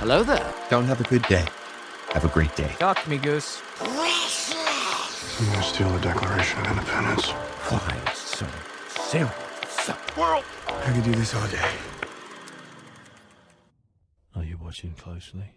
Hello there. Don't have a good day. Have a great day. Talk to me, Goose. I'm gonna steal the Declaration of Independence. Why so serious? Squirrel! I could do this all day. Are you watching closely?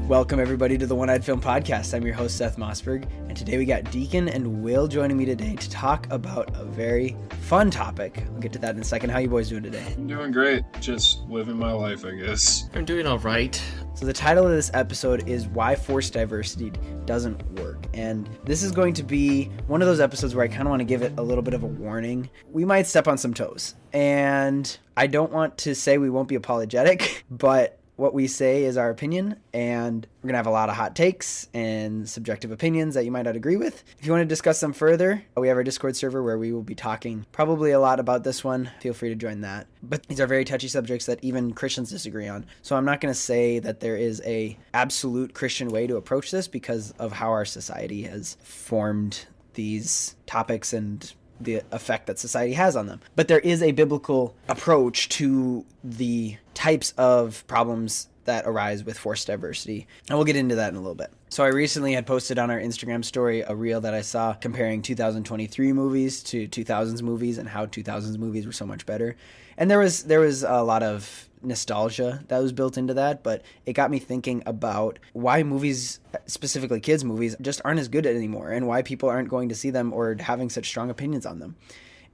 Welcome, everybody, to the One-Eyed Film Podcast. I'm your host, Seth Mossberg, and today we got Deacon and Will joining me today to talk about a very fun topic. I'll get to that in a second. How you boys doing today? I'm doing great. Just living my life, I guess. I'm doing all right. So the title of this episode is Why Forced Diversity Doesn't Work. And this is going to be one of those episodes where I kind of want to give it a little bit of a warning. We might step on some toes. And I don't want to say we won't be apologetic, but what we say is our opinion, and we're going to have a lot of hot takes and subjective opinions that you might not agree with. If you want to discuss them further, we have our Discord server where we will be talking probably a lot about this one. Feel free to join that. But these are very touchy subjects that even Christians disagree on. So I'm not going to say that there is a absolute Christian way to approach this because of how our society has formed these topics and the effect that society has on them. But there is a biblical approach to the types of problems that arise with forced diversity. And we'll get into that in a little bit. So I recently had posted on our Instagram story a reel that I saw comparing 2023 movies to 2000s movies and how 2000s movies were so much better. And there was a lot of nostalgia that was built into that, but it got me thinking about why movies, specifically kids movies, just aren't as good anymore and why people aren't going to see them or having such strong opinions on them.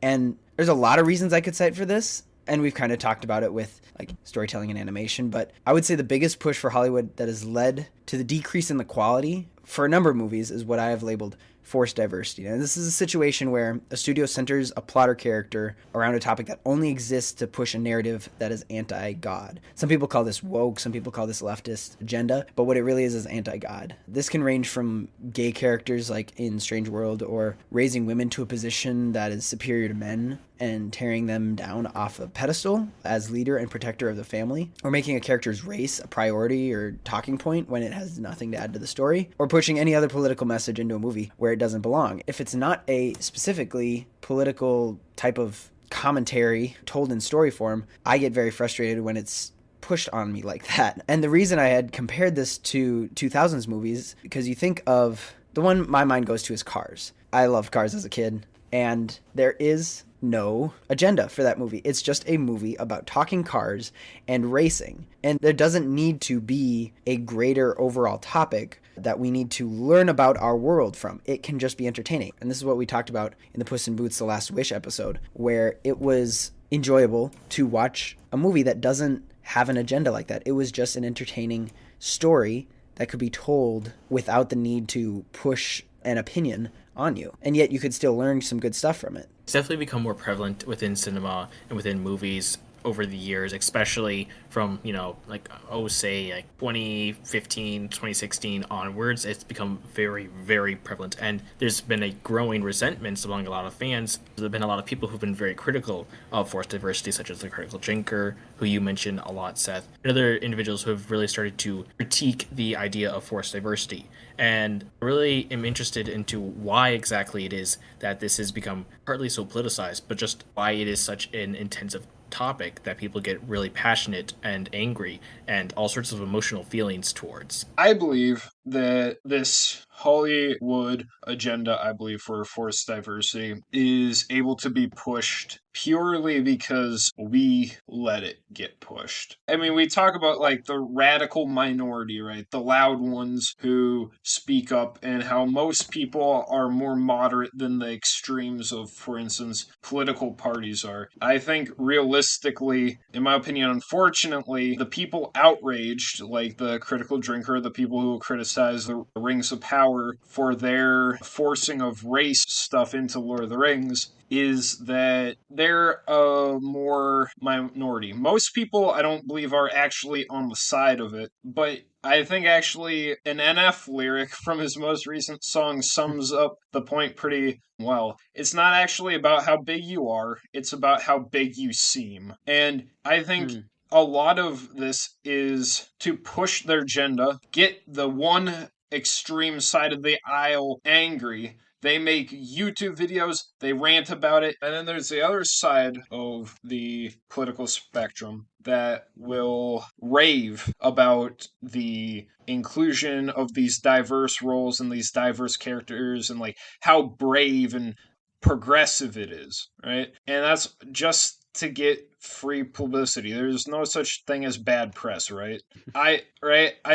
And there's a lot of reasons I could cite for this, and we've kind of talked about it with like storytelling and animation, but I would say the biggest push for Hollywood that has led to the decrease in the quality for a number of movies is what I have labeled forced diversity. And this is a situation where a studio centers a plot or character around a topic that only exists to push a narrative that is anti-God. Some people call this woke, some people call this leftist agenda, but what it really is anti-God. This can range from gay characters like in Strange World, or raising women to a position that is superior to men and tearing them down off a pedestal as leader and protector of the family, or making a character's race a priority or talking point when it has nothing to add to the story, or pushing any other political message into a movie where it doesn't belong. If it's not a specifically political type of commentary told in story form, I get very frustrated when it's pushed on me like that. And the reason I had compared this to 2000s movies, because you think of, the one my mind goes to is Cars. I loved Cars as a kid, and there is no agenda for that movie. It's just a movie about talking cars and racing. And there doesn't need to be a greater overall topic that we need to learn about our world from. It can just be entertaining. And this is what we talked about in the Puss in Boots: The Last Wish episode, where it was enjoyable to watch a movie that doesn't have an agenda like that. It was just an entertaining story that could be told without the need to push an opinion on you. And yet you could still learn some good stuff from it. It's definitely become more prevalent within cinema and within movies over the years, especially from, like 2015, 2016 onwards. It's become very, very prevalent. And there's been a growing resentment among a lot of fans. There have been a lot of people who've been very critical of forced diversity, such as the Critical Drinker, who you mentioned a lot, Seth, and other individuals who have really started to critique the idea of forced diversity. And I really am interested into why exactly it is that this has become partly so politicized, but just why it is such an intensive topic that people get really passionate and angry and all sorts of emotional feelings towards. I believe that this Hollywood agenda, for forced diversity is able to be pushed purely because we let it get pushed. I mean, we talk about like the radical minority, right? The loud ones who speak up, and how most people are more moderate than the extremes of, for instance, political parties are. I think realistically, in my opinion, unfortunately, the people outraged, like the Critical Drinker, the people who criticize the Rings of Power for their forcing of race stuff into Lord of the Rings, is that they're a more minority. Most people, I don't believe, are actually on the side of it, but I think actually an NF lyric from his most recent song sums up the point pretty well. It's not actually about how big you are, it's about how big you seem. And I think a lot of this is to push their agenda, get the one extreme side of the aisle angry. They make YouTube videos, they rant about it, and then there's the other side of the political spectrum that will rave about the inclusion of these diverse roles and these diverse characters and like how brave and progressive it is, right? And that's just to get free publicity. There's no such thing as bad press, right? I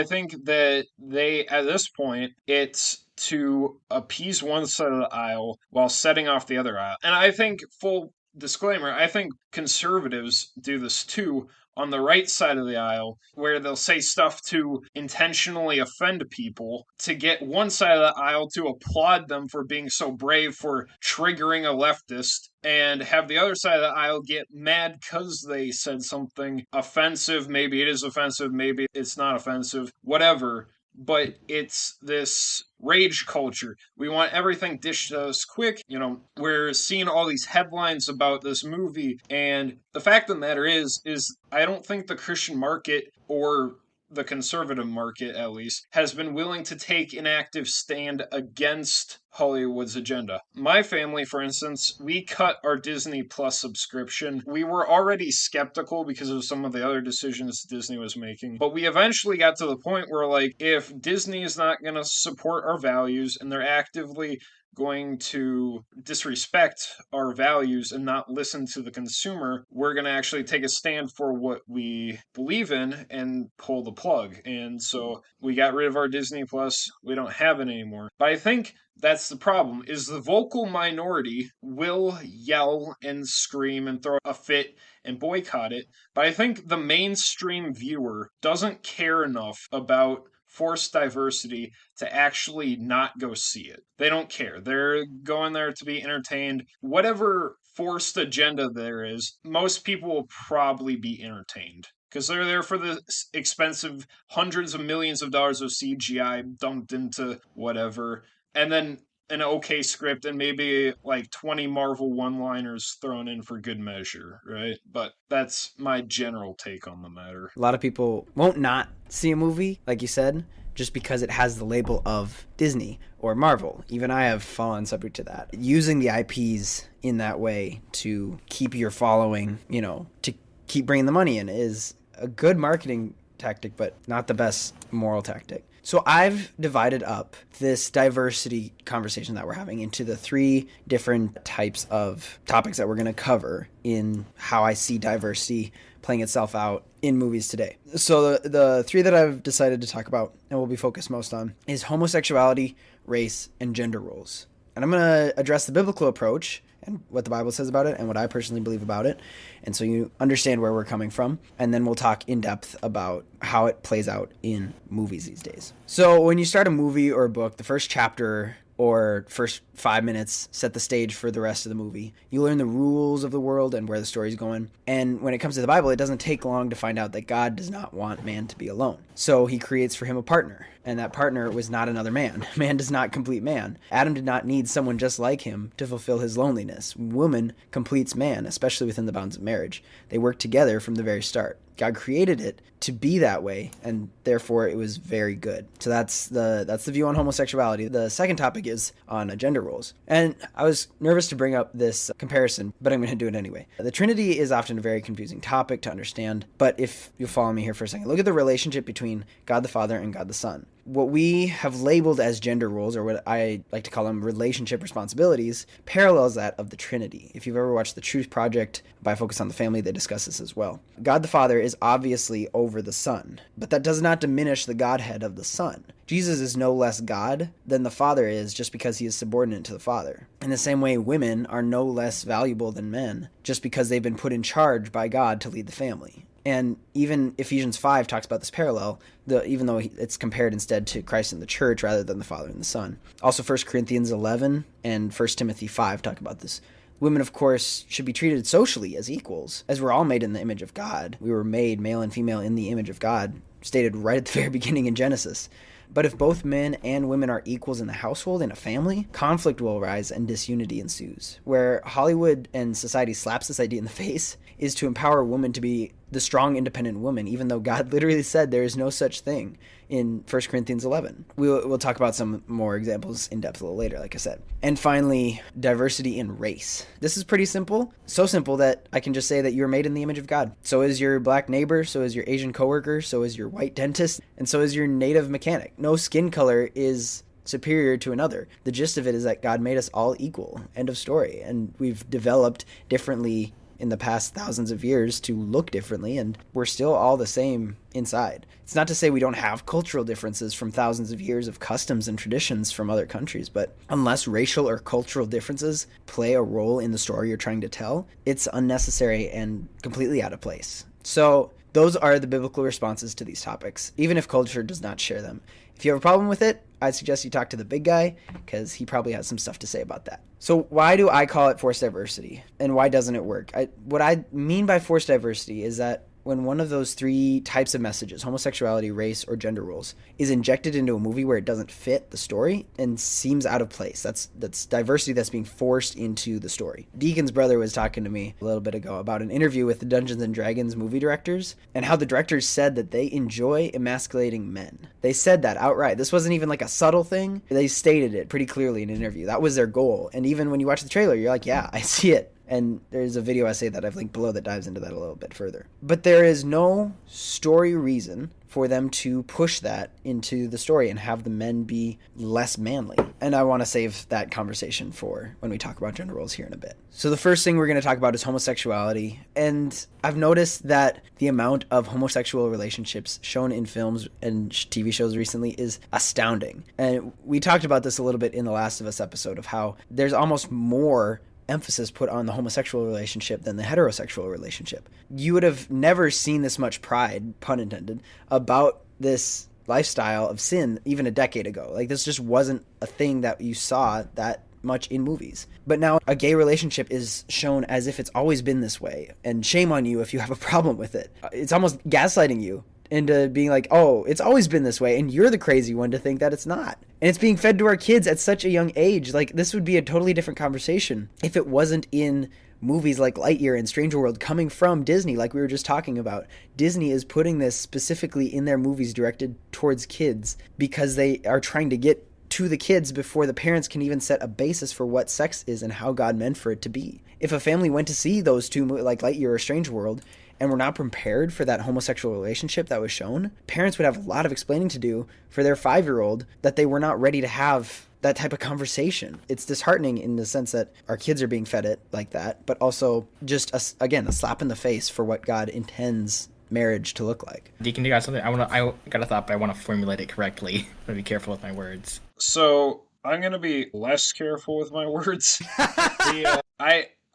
think that they at this point it's to appease one side of the aisle while setting off the other aisle. And I think full disclaimer, I think conservatives do this too on the right side of the aisle, where they'll say stuff to intentionally offend people to get one side of the aisle to applaud them for being so brave for triggering a leftist, and have the other side of the aisle get mad because they said something offensive. Maybe it is offensive, maybe it's not offensive, whatever. But it's this rage culture. We want everything dished to us quick. You know, we're seeing all these headlines about this movie, and the fact of the matter is I don't think the Christian market, or the conservative market at least, has been willing to take an active stand against Hollywood's agenda. My family, for instance, we cut our Disney Plus subscription. We were already skeptical because of some of the other decisions Disney was making, but we eventually got to the point where, like, if Disney is not going to support our values and they're actively going to disrespect our values and not listen to the consumer, we're going to actually take a stand for what we believe in and pull the plug. And so we got rid of our Disney Plus. We don't have it anymore. But I think that's the problem, is the vocal minority will yell and scream and throw a fit and boycott it. But I think the mainstream viewer doesn't care enough about forced diversity to actually not go see it. They don't care. They're going there to be entertained. Whatever forced agenda there is, most people will probably be entertained because they're there for the expensive hundreds of millions of dollars of CGI dumped into whatever, and then an okay script and maybe like 20 Marvel one-liners thrown in for good measure, right? But that's my general take on the matter. A lot of people won't not see a movie, like you said, just because it has the label of Disney or Marvel. Even I have fallen subject to that. Using the IPs in that way to keep your following, you know, to keep bringing the money in is a good marketing tactic, but not the best moral tactic. So I've divided up this diversity conversation that we're having into the 3 different types of topics that we're going to cover in how I see diversity playing itself out in movies today. So the 3 that I've decided to talk about and we'll be focused most on is homosexuality, race, and gender roles. And I'm going to address the biblical approach and what the Bible says about it and what I personally believe about it. And so you understand where we're coming from. And then we'll talk in depth about how it plays out in movies these days. So when you start a movie or a book, the first chapter or first 5 minutes set the stage for the rest of the movie. You learn the rules of the world and where the story's going. And when it comes to the Bible, it doesn't take long to find out that God does not want man to be alone. So he creates for him a partner. And that partner was not another man. Man does not complete man. Adam did not need someone just like him to fulfill his loneliness. Woman completes man, especially within the bounds of marriage. They work together from the very start. God created it to be that way, and therefore it was very good. So that's the view on homosexuality. The second topic is on gender roles. And I was nervous to bring up this comparison, but I'm going to do it anyway. The Trinity is often a very confusing topic to understand, but if you'll follow me here for a second, look at the relationship between God the Father and God the Son. What we have labeled as gender roles, or what I like to call them relationship responsibilities, parallels that of the Trinity. If you've ever watched The Truth Project by Focus on the Family, they discuss this as well. God the Father is obviously over the Son, but that does not diminish the Godhead of the Son. Jesus is no less God than the Father is just because he is subordinate to the Father. In the same way, women are no less valuable than men just because they've been put in charge by God to lead the family. And even Ephesians 5 talks about this parallel, even though it's compared instead to Christ and the church rather than the Father and the Son. Also 1 Corinthians 11 and 1 Timothy 5 talk about this. Women, of course, should be treated socially as equals, as we're all made in the image of God. We were made, male and female, in the image of God, stated right at the very beginning in Genesis. But if both men and women are equals in the household, in a family, conflict will arise and disunity ensues. Where Hollywood and society slaps this idea in the face is to empower women to be the strong, independent woman, even though God literally said there is no such thing in 1 Corinthians 11. We'll talk about some more examples in depth a little later, like I said. And finally, diversity in race. This is pretty simple. So simple that I can just say that you're made in the image of God. So is your black neighbor, so is your Asian coworker, so is your white dentist, and so is your native mechanic. No skin color is superior to another. The gist of it is that God made us all equal. End of story. And we've developed differently in the past thousands of years to look differently, and we're still all the same inside. It's not to say we don't have cultural differences from thousands of years of customs and traditions from other countries, but unless racial or cultural differences play a role in the story you're trying to tell, it's unnecessary and completely out of place. So those are the biblical responses to these topics, even if culture does not share them. If you have a problem with it, I'd suggest you talk to the big guy, because he probably has some stuff to say about that. So why do I call it forced diversity, and why doesn't it work? What I mean by forced diversity is that when one of those three types of messages, homosexuality, race, or gender roles, is injected into a movie where it doesn't fit the story and seems out of place, that's diversity that's being forced into the story. Deacon's brother was talking to me a little bit ago about an interview with the Dungeons and Dragons movie directors, and how the directors said that they enjoy emasculating men. They said that outright. This wasn't even like a subtle thing. They stated it pretty clearly in an interview. That was their goal. And even when you watch the trailer, you're like, yeah, I see it. And there's a video essay that I've linked below that dives into that a little bit further. But there is no story reason for them to push that into the story and have the men be less manly. And I want to save that conversation for when we talk about gender roles here in a bit. So the first thing we're going to talk about is homosexuality. And I've noticed that the amount of homosexual relationships shown in films and TV shows recently is astounding. And we talked about this a little bit in the Last of Us episode of how there's almost more emphasis put on the homosexual relationship than the heterosexual relationship. You would have never seen this much pride, pun intended, about this lifestyle of sin even a decade ago. Like, this just wasn't a thing that you saw that much in movies. But now a gay relationship is shown as if it's always been this way, and shame on you if you have a problem with it. It's almost gaslighting you into being like, oh, it's always been this way, and you're the crazy one to think that it's not. And it's being fed to our kids at such a young age. Like, this would be a totally different conversation if it wasn't in movies like Lightyear and Stranger World coming from Disney, like we were just talking about. Disney is putting this specifically in their movies directed towards kids because they are trying to get to the kids before the parents can even set a basis for what sex is and how God meant for it to be. If a family went to see those two, like Lightyear or Stranger World, and were not prepared for that homosexual relationship that was shown, parents would have a lot of explaining to do for their 5-year-old that they were not ready to have that type of conversation. It's disheartening in the sense that our kids are being fed it like that, but also just, a slap in the face for what God intends marriage to look like. Deacon, you got something? I got a thought, but I want to formulate it correctly. I'm going to be careful with my words. So I'm going to be less careful with my words.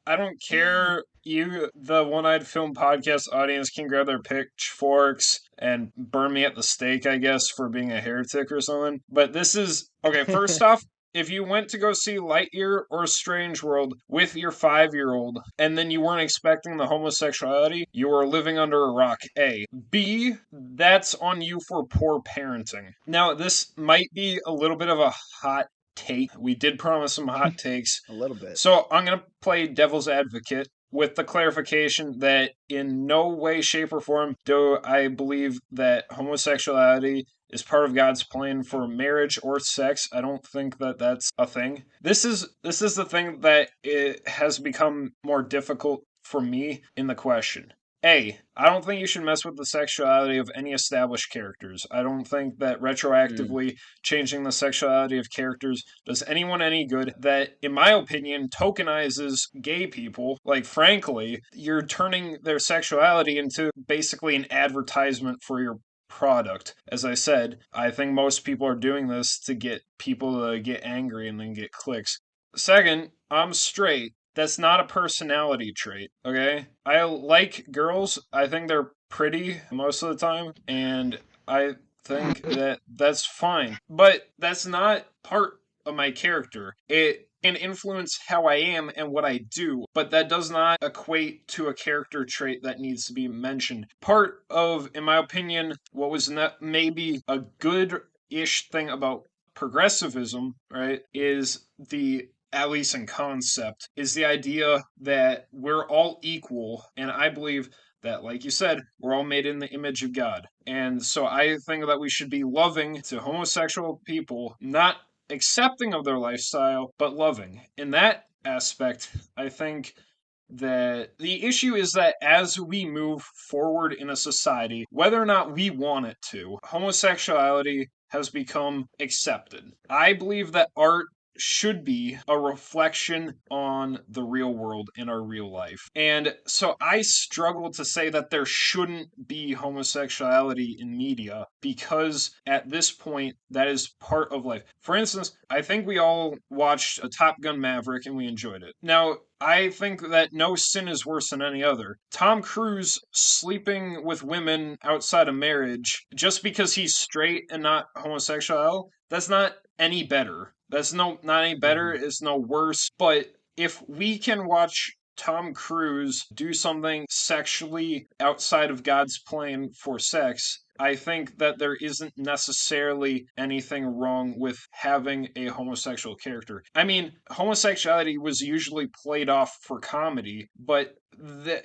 I don't care. The One-Eyed Film Podcast audience can grab their pitchforks and burn me at the stake, I guess, for being a heretic or something. But this is... Okay, first off, if you went to go see Lightyear or Strange World with your 5-year-old and then you weren't expecting the homosexuality, you were living under a rock, A. B, that's on you for poor parenting. Now, this might be a little bit of a hot take. We did promise some hot takes. A little bit. So I'm going to play devil's advocate with the clarification that in no way, shape, or form do I believe that homosexuality is part of God's plan for marriage or sex. I don't think that that's a thing. This is the thing that it has become more difficult for me in the question. A, I don't think you should mess with the sexuality of any established characters. I don't think that retroactively changing the sexuality of characters does anyone any good. That, in my opinion, tokenizes gay people. Like, frankly, you're turning their sexuality into basically an advertisement for your product. As I said, I think most people are doing this to get people to get angry and then get clicks. Second, I'm straight. That's not a personality trait, okay? I like girls. I think they're pretty most of the time, and I think that that's fine. But that's not part of my character. It can influence how I am and what I do, but that does not equate to a character trait that needs to be mentioned. Part of, in my opinion, what was maybe a good-ish thing about progressivism, right, is at least in concept, is the idea that we're all equal, and I believe that, like you said, we're all made in the image of God. And so I think that we should be loving to homosexual people, not accepting of their lifestyle, but loving. In that aspect, I think that the issue is that as we move forward in a society, whether or not we want it to, homosexuality has become accepted. I believe that art should be a reflection on the real world in our real life. And so I struggle to say that there shouldn't be homosexuality in media because at this point, that is part of life. For instance, I think we all watched a Top Gun Maverick and we enjoyed it. Now, I think that no sin is worse than any other. Tom Cruise sleeping with women outside of marriage just because he's straight and not homosexual, that's not any better. That's not any better, it's no worse. But if we can watch Tom Cruise do something sexually outside of God's plan for sex, I think that there isn't necessarily anything wrong with having a homosexual character. I mean, homosexuality was usually played off for comedy, but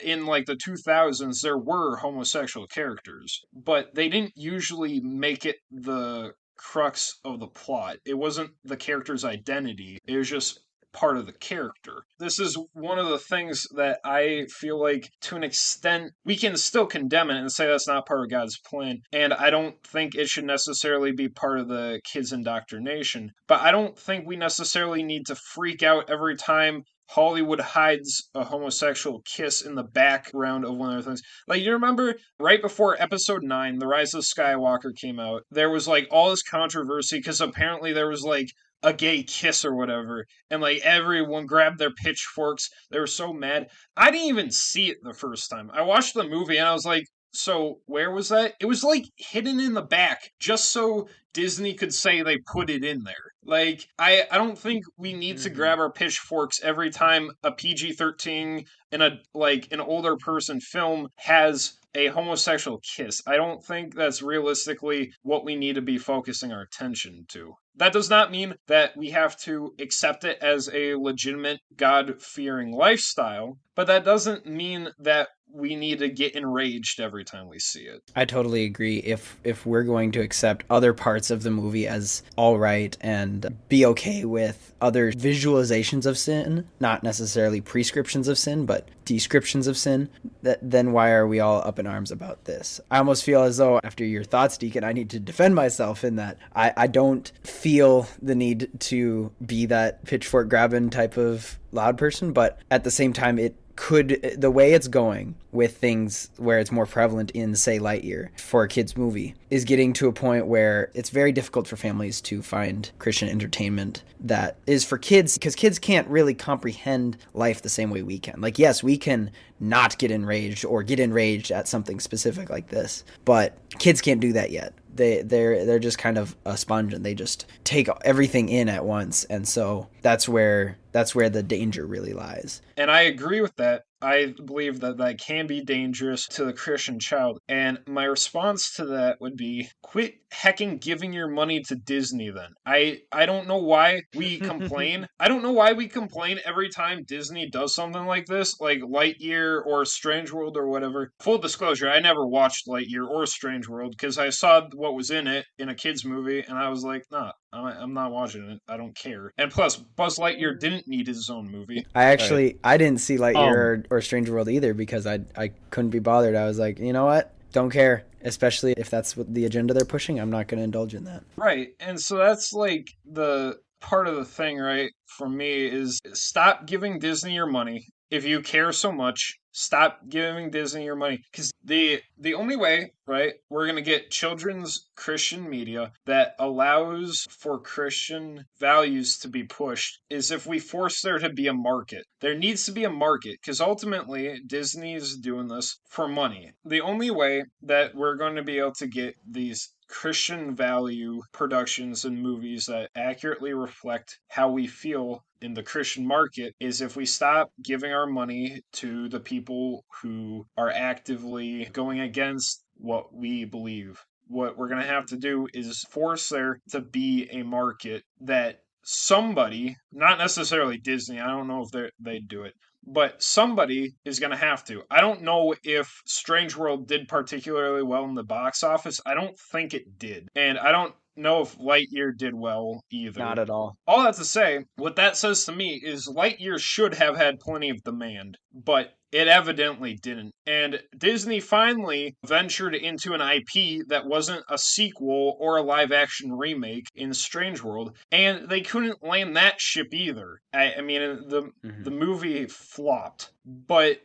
in like the 2000s, there were homosexual characters, but they didn't usually make it the crux of the plot. It wasn't the character's identity. It was just part of the character. This is one of the things that I feel like, to an extent, we can still condemn it and say that's not part of God's plan. And I don't think it should necessarily be part of the kids' indoctrination. But I don't think we necessarily need to freak out every time Hollywood hides a homosexual kiss in the background of one of their things. Like, you remember right before episode 9, The Rise of Skywalker came out, there was like all this controversy because apparently there was like a gay kiss or whatever, and like everyone grabbed their pitchforks. They were so mad. I didn't even see it the first time. I watched the movie and I was like, so where was that? It was like hidden in the back just so Disney could say they put it in there. Like, I don't think we need to grab our pitchforks every time a PG-13 and an older person film has a homosexual kiss. I don't think that's realistically what we need to be focusing our attention to. That does not mean that we have to accept it as a legitimate God-fearing lifestyle, but that doesn't mean that we need to get enraged every time we see it. I totally agree. If we're going to accept other parts of the movie as all right and be okay with other visualizations of sin, not necessarily prescriptions of sin, but descriptions of sin, then why are we all up in arms about this? I almost feel as though, after your thoughts, Deacon, I need to defend myself in that I don't feel the need to be that pitchfork grabbing type of loud person, but at the same time, the way it's going with things where it's more prevalent in, say, Lightyear for a kid's movie is getting to a point where it's very difficult for families to find Christian entertainment that is for kids, because kids can't really comprehend life the same way we can. Like, yes, we can not get enraged or get enraged at something specific like this, but kids can't do that yet. They're just kind of a sponge and they just take everything in at once, and so that's where the danger really lies. And I agree with that. I believe that can be dangerous to the Christian child. And my response to that would be, quit hecking giving your money to Disney then. I don't know why we complain. I don't know why we complain every time Disney does something like this, like Lightyear or Strange World or whatever. Full disclosure, I never watched Lightyear or Strange World because I saw what was in it in a kid's movie and I was like, nah, I'm not watching it. I don't care. And plus, Buzz Lightyear didn't need his own movie. I didn't see Lightyear or Strange World either because I couldn't be bothered. I was like, you know what? Don't care. Especially if that's what the agenda they're pushing. I'm not going to indulge in that. Right. And so that's like the part of the thing, right, for me is stop giving Disney your money. If you care so much, stop giving Disney your money. Because the only way, right, we're going to get children's Christian media that allows for Christian values to be pushed is if we force there to be a market. There needs to be a market because ultimately Disney is doing this for money. The only way that we're going to be able to get these Christian value productions and movies that accurately reflect how we feel in the Christian market is if we stop giving our money to the people who are actively going against what we believe. What we're going to have to do is force there to be a market that somebody, not necessarily Disney, I don't know if they do it, but somebody is going to have to. I don't know if Strange World did particularly well in the box office. I don't think it did. And I don't know if Lightyear did well either. Not at all. All that to say, what that says to me is Lightyear should have had plenty of demand, but it evidently didn't. And Disney finally ventured into an IP that wasn't a sequel or a live action remake in Strange World, and they couldn't land that ship either. I mean, the movie flopped, but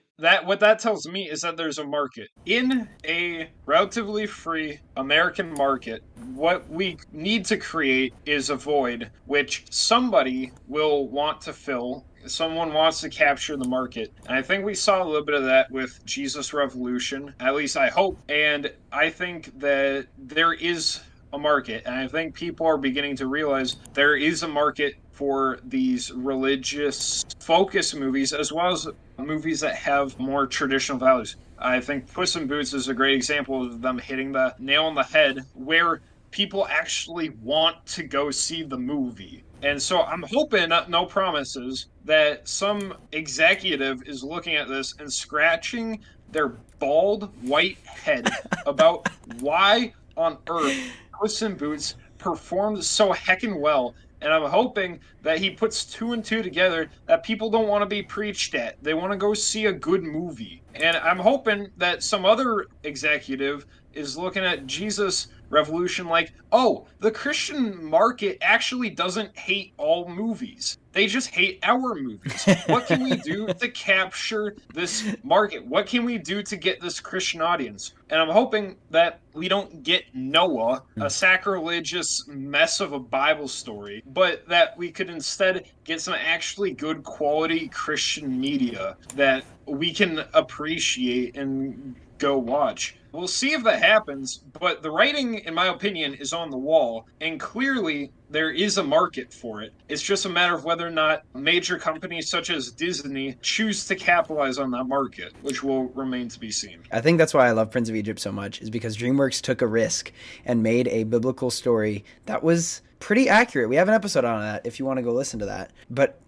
what that tells me is that there's a market. In a relatively free American market, what we need to create is a void which somebody will want to fill. Someone wants to capture the market. And I think we saw a little bit of that with Jesus Revolution. At least I hope. And I think that there is a market. And I think people are beginning to realize there is a market for these religious focus movies as well as movies that have more traditional values. I think Puss in Boots is a great example of them hitting the nail on the head where people actually want to go see the movie. And so I'm hoping, no promises, that some executive is looking at this and scratching their bald white head about why on earth Puss in Boots performed so heckin' well. And I'm hoping that he puts two and two together that people don't want to be preached at. They want to go see a good movie. And I'm hoping that some other executive is looking at Jesus Revolution like, oh, the Christian market actually doesn't hate all movies. They just hate our movies. What can we do to capture this market? What can we do to get this Christian audience? And I'm hoping that we don't get Noah, a sacrilegious mess of a Bible story, but that we could instead get some actually good quality Christian media that we can appreciate and go watch. We'll see if that happens, but the writing, in my opinion, is on the wall, and clearly there is a market for it. It's just a matter of whether or not major companies such as Disney choose to capitalize on that market, which will remain to be seen. I think that's why I love Prince of Egypt so much, is because DreamWorks took a risk and made a biblical story that was pretty accurate. We have an episode on that if you want to go listen to that. But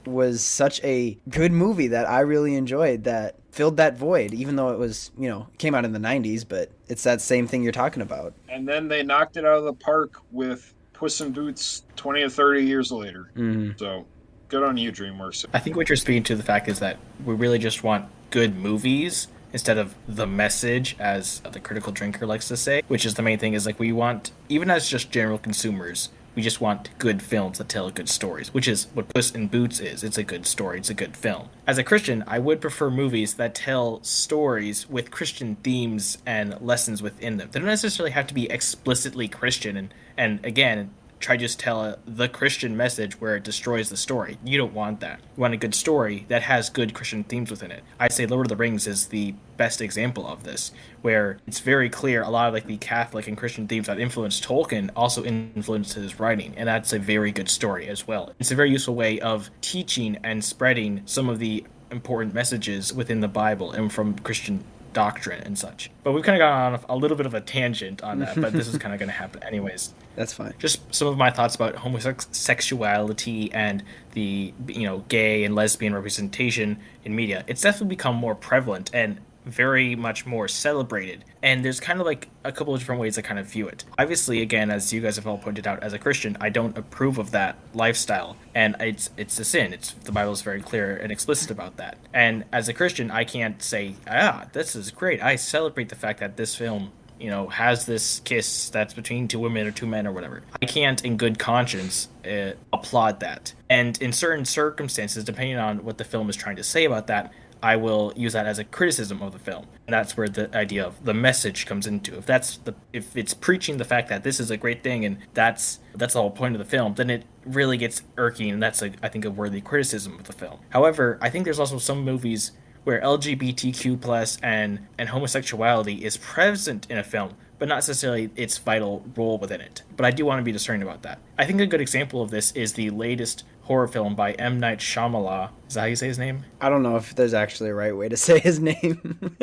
was such a good movie that I really enjoyed that filled that void, even though it was, came out in the 90s, but it's that same thing you're talking about. And then they knocked it out of the park with Puss in Boots 20 or 30 years later. Mm-hmm. So good on you, DreamWorks. I think what you're speaking to the fact is that we really just want good movies instead of the message, as the critical drinker likes to say, which is the main thing, is like we want, even as just general consumers, we just want good films that tell good stories, which is what Puss in Boots is. It's a good story. It's a good film. As a Christian, I would prefer movies that tell stories with Christian themes and lessons within them. They don't necessarily have to be explicitly Christian and again, try to just tell the Christian message where it destroys the story. You don't want that. You want a good story that has good Christian themes within it. I'd say Lord of the Rings is the best example of this, where it's very clear a lot of like the Catholic and Christian themes that influenced Tolkien also influeed his writing, and that's a very good story as well. It's a very useful way of teaching and spreading some of the important messages within the Bible and from Christian doctrine and such. But we've kind of gone on a little bit of a tangent on that, but this is kind of going to happen anyways. That's fine. Just some of my thoughts about homosexuality and the gay and lesbian representation in media. It's definitely become more prevalent and very much more celebrated, and there's kind of like a couple of different ways I kind of view it. Obviously, again, as you guys have all pointed out, as a Christian, I don't approve of that lifestyle, and it's a sin. The Bible is very clear and explicit about that. And as a Christian, I can't say, this is great. I celebrate the fact that this film has this kiss that's between two women or two men or whatever. I can't, in good conscience, applaud that. And in certain circumstances, depending on what the film is trying to say about that, I will use that as a criticism of the film. And that's where the idea of the message comes into. If it's preaching the fact that this is a great thing and that's the whole point of the film, then it really gets irking, and that's I think a worthy criticism of the film. However, I think there's also some movies where LGBTQ plus and homosexuality is present in a film, but not necessarily its vital role within it. But I do want to be discerning about that. I think a good example of this is the latest horror film by M. Night Shyamalan. Is that how you say his name? I don't know if there's actually a right way to say his name.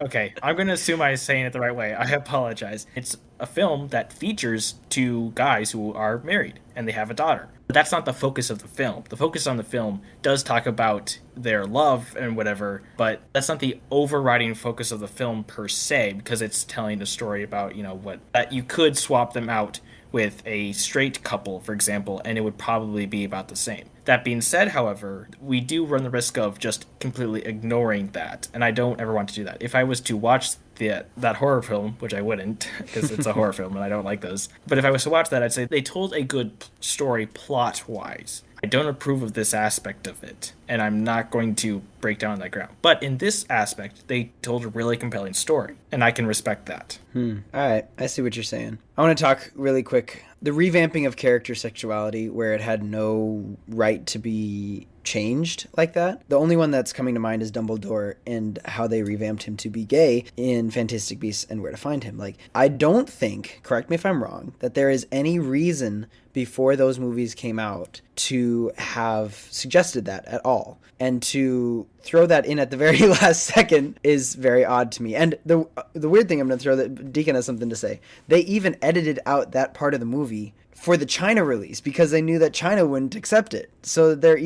Okay, I'm going to assume I was saying it the right way. I apologize. It's a film that features two guys who are married and they have a daughter. But that's not the focus of the film. The focus on the film does talk about their love and whatever, but that's not the overriding focus of the film per se, because it's telling a story about, what that you could swap them out with a straight couple, for example, and it would probably be about the same. That being said, however, we do run the risk of just completely ignoring that, and I don't ever want to do that. If I was to watch that horror film, which I wouldn't, because it's a horror film and I don't like those, but if I was to watch that, I'd say they told a good story plot-wise. I don't approve of this aspect of it, and I'm not going to break down that ground. But in this aspect, they told a really compelling story, and I can respect that. All right, I see what you're saying. I want to talk really quick. The revamping of character sexuality where it had no right to be changed like that. The only one that's coming to mind is Dumbledore and how they revamped him to be gay in Fantastic Beasts and Where to Find Him. Like, I don't think, correct me if I'm wrong, that there is any reason before those movies came out to have suggested that at all. And to throw that in at the very last second is very odd to me. And the weird thing I'm going to throw, that Deacon has something to say. They even edited out that part of the movie for the China release because they knew that China wouldn't accept it. So they're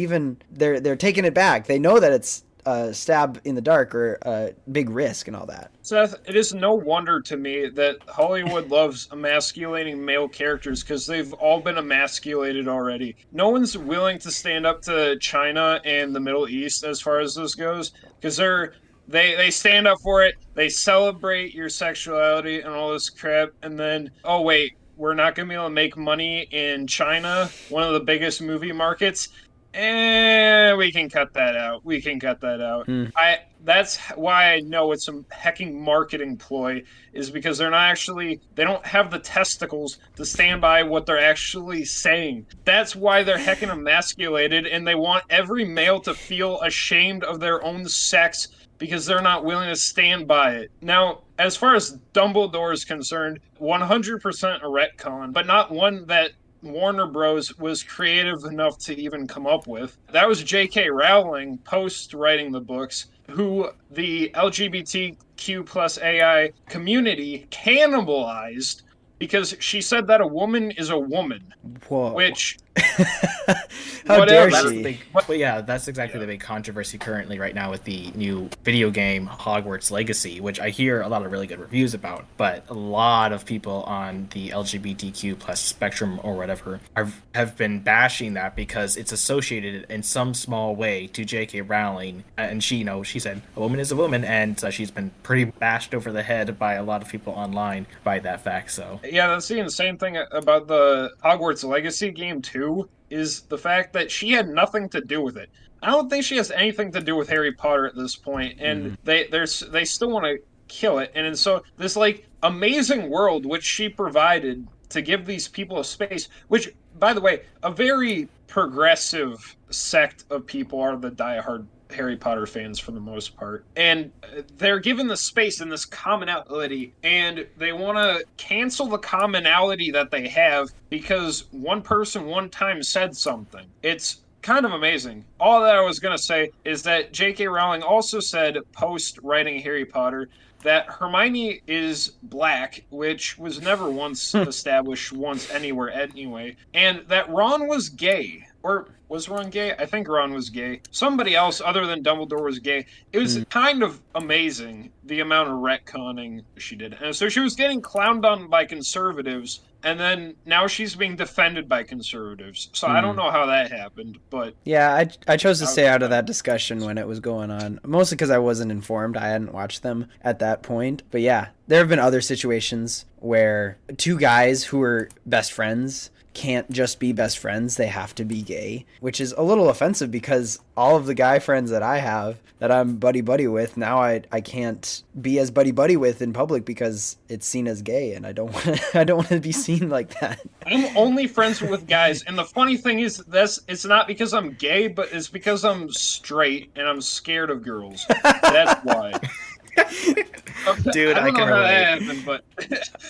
taking it back. They know that it's a stab in the dark or a big risk and all that. Seth, it is no wonder to me that Hollywood loves emasculating male characters because they've all been emasculated already. No one's willing to stand up to China and the Middle East as far as this goes because they stand up for it, they celebrate your sexuality and all this crap, and then, oh wait, we're not going to be able to make money in China, one of the biggest movie markets. We can cut that out. That's why I know it's a hecking marketing ploy, is because they don't have the testicles to stand by what they're actually saying. That's why they're hecking emasculated, and they want every male to feel ashamed of their own sex because they're not willing to stand by it. Now, as far as Dumbledore is concerned, 100% a retcon, but not one that Warner Bros. Was creative enough to even come up with. That was J.K. Rowling, post-writing the books, who the LGBTQ plus AI community cannibalized because she said that a woman is a woman. Whoa. Which... How dare That's she? That's exactly the big controversy currently right now with the new video game Hogwarts Legacy, which I hear a lot of really good reviews about, but a lot of people on the LGBTQ plus spectrum or whatever have been bashing that because it's associated in some small way to J.K. Rowling, and she said a woman is a woman, and so she's been pretty bashed over the head by a lot of people online by that fact. So yeah, that's the insane thing about the Hogwarts Legacy game too, is the fact that she had nothing to do with it. I don't think she has anything to do with Harry Potter at this point, and they still want to kill it. And so this amazing world which she provided to give these people a space, which, by the way, a very progressive sect of people are the diehard Harry Potter fans for the most part. And they're given the space and this commonality, and they want to cancel the commonality that they have because one person one time said something. It's kind of amazing. All that I was going to say is that J.K. Rowling also said, post-writing Harry Potter, that Hermione is black, which was never once established once anywhere anyway, and that Ron was gay. Or was Ron gay? I think Ron was gay. Somebody else other than Dumbledore was gay. It was kind of amazing, the amount of retconning she did. And so she was getting clowned on by conservatives, and then now she's being defended by conservatives. So I don't know how that happened, but... Yeah, I chose to stay out of that discussion when it was going on, mostly because I wasn't informed. I hadn't watched them at that point. But yeah, there have been other situations where two guys who were best friends can't just be best friends, they have to be gay, which is a little offensive because all of the guy friends that I have that I'm buddy with, now I can't be as buddy with in public because it's seen as gay, and I don't want to be seen like that. I'm only friends with guys, and the funny thing is it's not because I'm gay, but it's because I'm straight and I'm scared of girls. That's why. Dude, I I don't know can how relate. that happened, but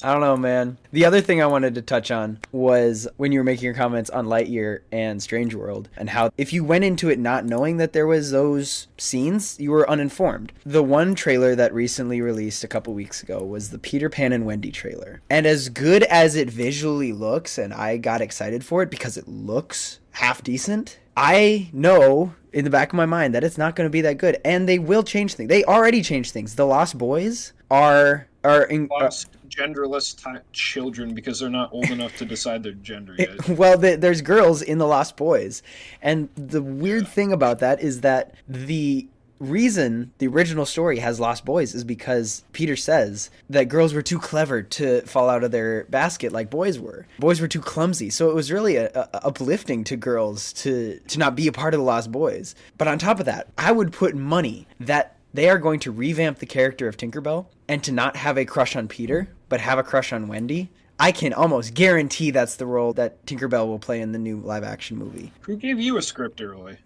I don't know, man. The other thing I wanted to touch on was when you were making your comments on Lightyear and Strange World, and how if you went into it not knowing that there was those scenes, you were uninformed. The one trailer that recently released a couple weeks ago was the Peter Pan and Wendy trailer. And as good as it visually looks, and I got excited for it because it looks half decent, I know in the back of my mind that it's not going to be that good, and they will change things. They already changed things. The Lost Boys are lost genderless children because they're not old enough to decide their gender yet. well, there's girls in the Lost Boys, and the weird thing about that is that the reason the original story has Lost Boys is because Peter says that girls were too clever to fall out of their basket like boys were. Boys were too clumsy. So it was really uplifting to girls to not be a part of the Lost Boys. But on top of that, I would put money that they are going to revamp the character of Tinkerbell and to not have a crush on Peter, but have a crush on Wendy. I can almost guarantee that's the role that Tinkerbell will play in the new live-action movie. Who gave you a script early?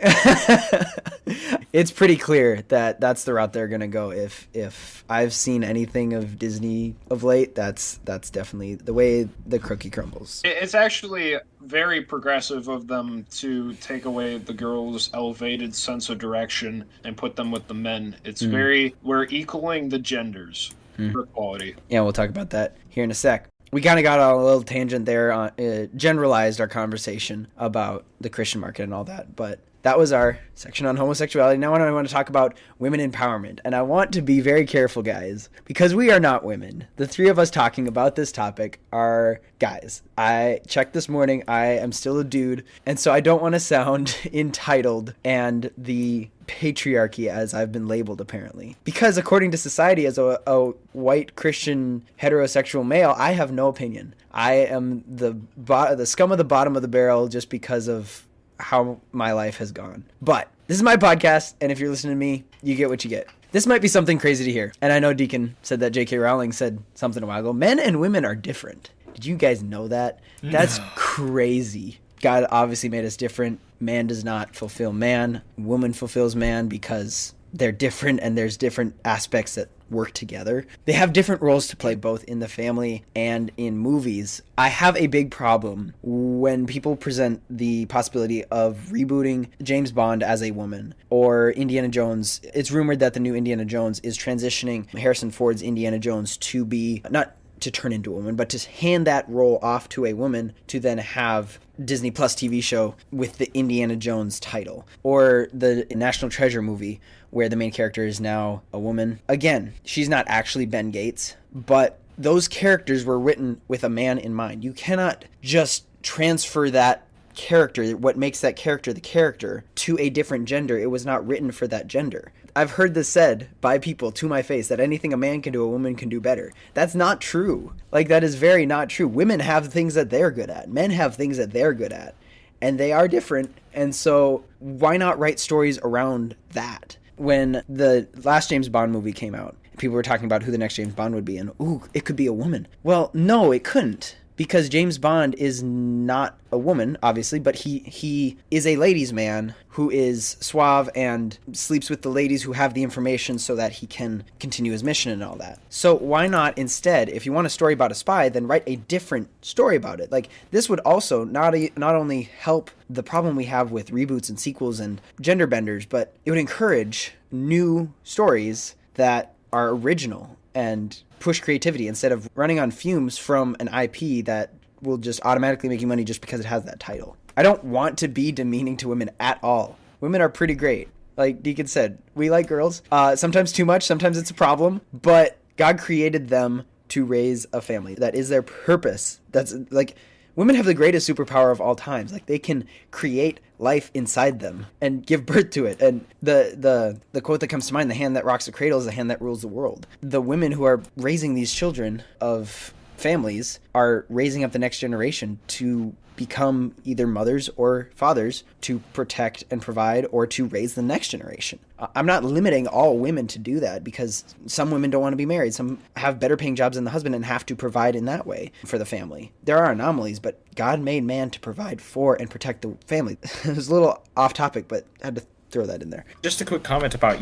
It's pretty clear that that's the route they're going to go. If I've seen anything of Disney of late, that's definitely the way the cookie crumbles. It's actually very progressive of them to take away the girls' elevated sense of direction and put them with the men. It's we're equaling the genders for equality. Yeah, we'll talk about that here in a sec. We kind of got on a little tangent there, generalized our conversation about the Christian market and all that, but that was our section on homosexuality. Now I want to talk about women empowerment, and I want to be very careful, guys, because we are not women. The three of us talking about this topic are guys. I checked this morning. I am still a dude, and so I don't want to sound entitled and the patriarchy as I've been labeled, apparently. Because according to society, as a white Christian heterosexual male, I have no opinion. I am the scum of the bottom of the barrel just because of how my life has gone. But this is my podcast, and if you're listening to me, you get what you get. This might be something crazy to hear, and I know Deacon said that J.K. Rowling said something a while ago. Men and women are different. Did you guys know that? That's crazy. God obviously made us different. Man does not fulfill man. Woman fulfills man because they're different, and there's different aspects that work together. They have different roles to play both in the family and in movies. I have a big problem when people present the possibility of rebooting James Bond as a woman or Indiana Jones. It's rumored that the new Indiana Jones is transitioning Harrison Ford's Indiana Jones to be not to turn into a woman, but to hand that role off to a woman to then have Disney Plus TV show with the Indiana Jones title, or the National Treasure movie where the main character is now a woman. Again, she's not actually Ben Gates, but those characters were written with a man in mind. You cannot just transfer that character, what makes that character the character, to a different gender. It was not written for that gender. I've heard this said by people to my face that anything a man can do, a woman can do better. That's not true. Like, that is very not true. Women have things that they're good at. Men have things that they're good at. And they are different. And so why not write stories around that? When the last James Bond movie came out, people were talking about who the next James Bond would be, and ooh, it could be a woman. Well, no, it couldn't. Because James Bond is not a woman, obviously, but he is a ladies' man who is suave and sleeps with the ladies who have the information so that he can continue his mission and all that. So why not instead, if you want a story about a spy, then write a different story about it? Like, this would also not only help the problem we have with reboots and sequels and gender benders, but it would encourage new stories that are original and push creativity instead of running on fumes from an IP that will just automatically make you money just because it has that title. I don't want to be demeaning to women at all. Women are pretty great. Like Deacon said, we like girls. Sometimes too much, sometimes it's a problem, but God created them to raise a family. That is their purpose. That's like, women have the greatest superpower of all times. Like, they can create life inside them and give birth to it. And the quote that comes to mind, the hand that rocks the cradle is the hand that rules the world. The women who are raising these children of families are raising up the next generation to become either mothers or fathers to protect and provide or to raise the next generation. I'm not limiting all women to do that because some women don't want to be married. Some have better paying jobs than the husband and have to provide in that way for the family. There are anomalies, but God made man to provide for and protect the family. It was a little off topic, but I had to throw that in there. Just a quick comment about,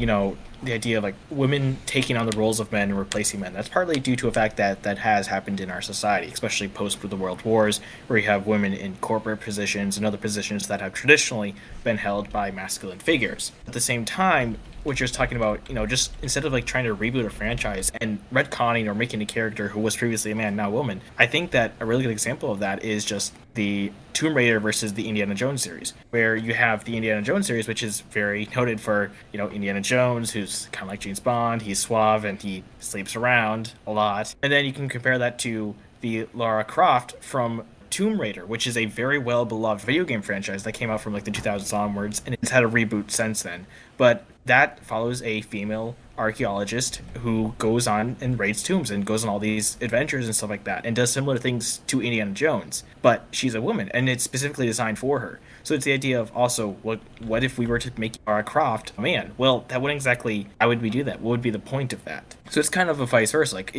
the idea of like women taking on the roles of men and replacing men. That's partly due to a fact that has happened in our society, especially post the World Wars, where you have women in corporate positions and other positions that have traditionally been held by masculine figures. At the same time, what you're talking about, just instead of like trying to reboot a franchise and retconning or making a character who was previously a man, now a woman, I think that a really good example of that is just the Tomb Raider versus the Indiana Jones series, where you have the Indiana Jones series, which is very noted for, Indiana Jones, who's kind of like James Bond, he's suave and he sleeps around a lot. And then you can compare that to the Lara Croft from Tomb Raider, which is a very well beloved video game franchise that came out from like the 2000s onwards, and it's had a reboot since then. But that follows a female archaeologist who goes on and raids tombs and goes on all these adventures and stuff like that, and does similar things to Indiana Jones, but she's a woman and it's specifically designed for her. So it's the idea of also, what if we were to make Lara Croft a man? Well, that wouldn't exactly, how would we do that? What would be the point of that? So it's kind of a vice versa. Like,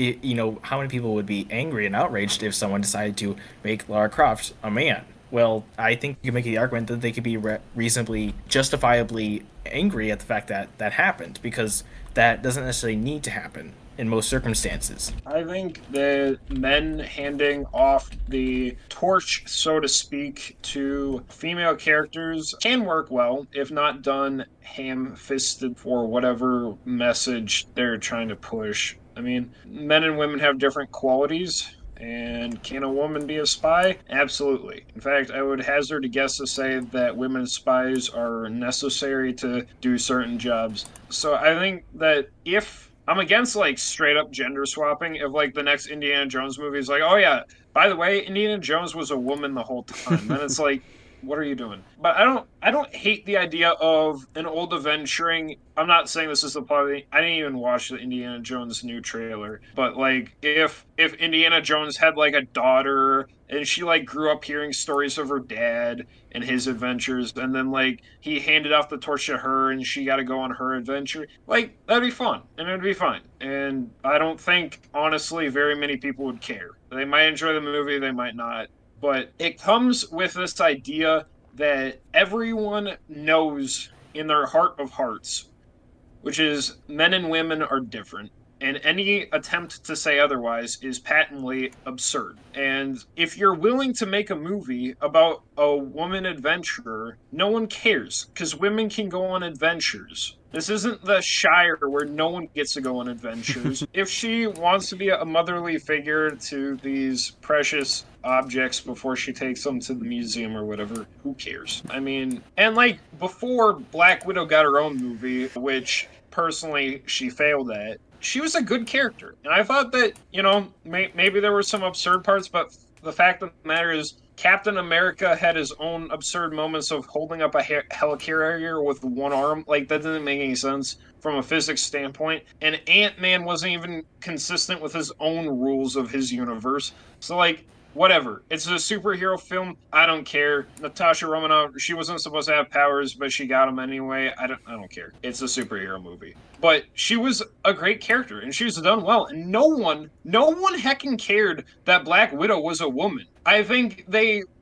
how many people would be angry and outraged if someone decided to make Lara Croft a man? Well, I think you can make the argument that they could be reasonably, justifiably angry at the fact that that happened, because that doesn't necessarily need to happen in most circumstances. I think that men handing off the torch, so to speak, to female characters can work well, if not done ham-fisted for whatever message they're trying to push. I mean, men and women have different qualities. And can a woman be a spy? Absolutely. In fact, I would hazard a guess to say that women spies are necessary to do certain jobs. So I think that if I'm against like straight up gender swapping, if like the next Indiana Jones movie is like, oh yeah, by the way, Indiana Jones was a woman the whole time, then it's like, what are you doing? But I don't hate the idea of an old adventuring. I'm not saying this is the plot. I didn't even watch the Indiana Jones new trailer. But like if Indiana Jones had like a daughter and she like grew up hearing stories of her dad and his adventures, and then like he handed off the torch to her and she got to go on her adventure, like that'd be fun and it'd be fine. And I don't think honestly very many people would care. They might enjoy the movie, they might not. But it comes with this idea that everyone knows in their heart of hearts, which is men and women are different. And any attempt to say otherwise is patently absurd. And if you're willing to make a movie about a woman adventurer, no one cares, because women can go on adventures. This isn't the Shire where no one gets to go on adventures. If she wants to be a motherly figure to these precious objects before she takes them to the museum or whatever, who cares? I mean, and like before Black Widow got her own movie, which personally she failed at, she was a good character. And I thought that, maybe there were some absurd parts, but the fact of the matter is Captain America had his own absurd moments of holding up a helicarrier with one arm. Like, that didn't make any sense from a physics standpoint. And Ant-Man wasn't even consistent with his own rules of his universe. So, like, whatever. It's a superhero film. I don't care. Natasha Romanoff, she wasn't supposed to have powers, but she got them anyway. I don't care. It's a superhero movie. But she was a great character, and she was done well. And no one heckin' cared that Black Widow was a woman. I think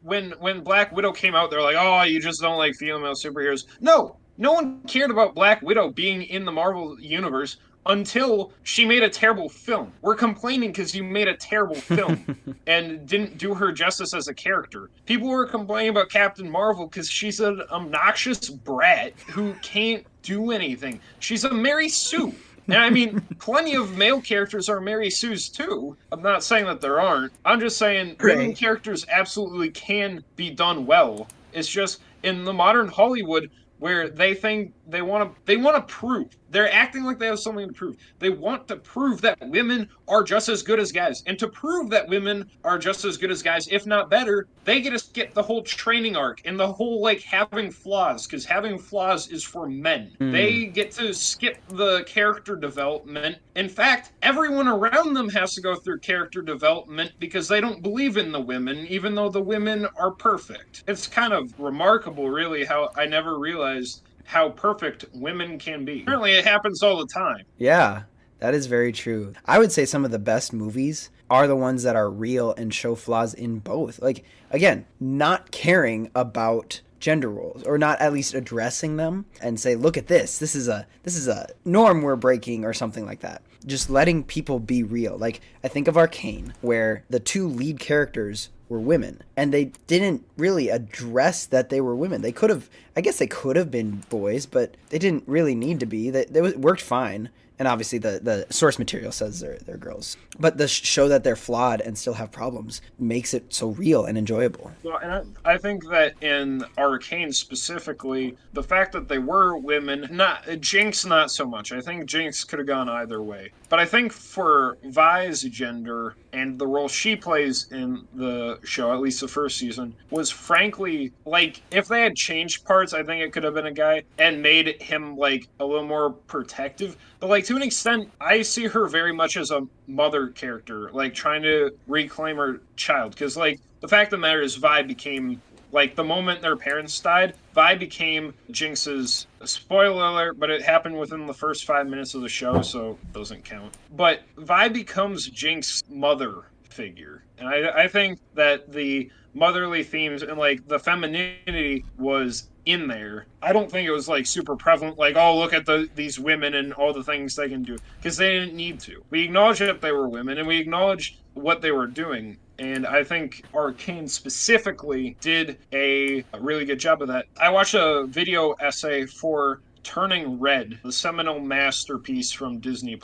when Black Widow came out, they're like, oh, you just don't like female superheroes. No one cared about Black Widow being in the Marvel Universe until she made a terrible film. We're complaining because you made a terrible film and didn't do her justice as a character. People were complaining about Captain Marvel because she's an obnoxious brat who can't do anything. She's a Mary Sue. And I mean, plenty of male characters are Mary Sues too. I'm not saying that there aren't. I'm just saying women characters absolutely can be done well. It's just in the modern Hollywood where they think they want to prove. They're acting like they have something to prove. They want to prove that women are just as good as guys. And to prove that women are just as good as guys, if not better, they get to skip the whole training arc and the whole, like, having flaws, because having flaws is for men. They get to skip the character development. In fact, everyone around them has to go through character development because they don't believe in the women, even though the women are perfect. It's kind of remarkable, really, how I never realized how perfect women can be. Apparently it happens all the time. Yeah, that is very true. I would say some of the best movies are the ones that are real and show flaws in both. Like, again, not caring about gender roles, or not at least addressing them and say, look at this is a norm we're breaking, or something like that. Just letting people be real. Like, I think of Arcane, where the two lead characters were women, and they didn't really address that they were women. They could have, I guess they could have been boys, but they didn't really need to be. They worked fine. And obviously the source material says they're girls. But the show that they're flawed and still have problems makes it so real and enjoyable. Well, and I think that in Arcane specifically, the fact that they were women, Jinx not so much. I think Jinx could have gone either way. But I think for Vi's gender and the role she plays in the show, at least the first season, was frankly, like, if they had changed parts, I think it could have been a guy and made him, like, a little more protective. But, like, to an extent, I see her very much as a mother character, like, trying to reclaim her child. Because, like, the fact of the matter is Vi became, like, the moment their parents died, Vi became Jinx's, spoiler alert, but it happened within the first 5 minutes of the show, so it doesn't count. But Vi becomes Jinx's mother figure. And I think that the motherly themes and, like, the femininity was in there. I don't think it was, like, super prevalent, like, oh, look at these women and all the things they can do, because they didn't need to. We acknowledged that they were women, and we acknowledged what they were doing. And I think Arcane specifically did a really good job of that. I watched a video essay for Turning Red, the seminal masterpiece from Disney+.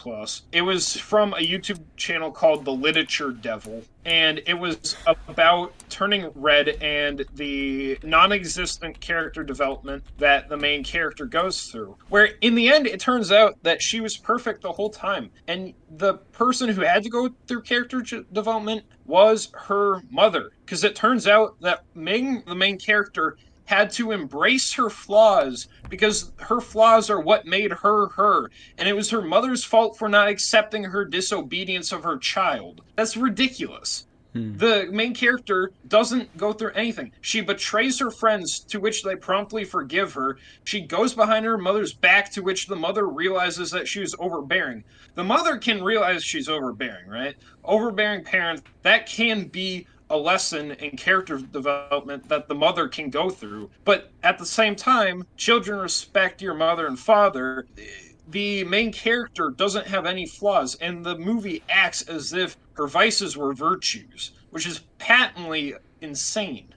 It was from a YouTube channel called The Literature Devil, and it was about Turning Red and the non-existent character development that the main character goes through, where in the end it turns out that she was perfect the whole time, and the person who had to go through character development was her mother, because it turns out that Ming, the main character, had to embrace her flaws because her flaws are what made her her, and it was her mother's fault for not accepting her disobedience of her child. That's ridiculous. The main character doesn't go through anything. She betrays her friends, to which they promptly forgive her. She goes behind her mother's back, to which the mother realizes that she was overbearing. The mother can realize she's overbearing, right? Overbearing parents, that can be a lesson in character development that the mother can go through. But at the same time, children respect your mother and father. The main character doesn't have any flaws, and the movie acts as if her vices were virtues, which is patently insane.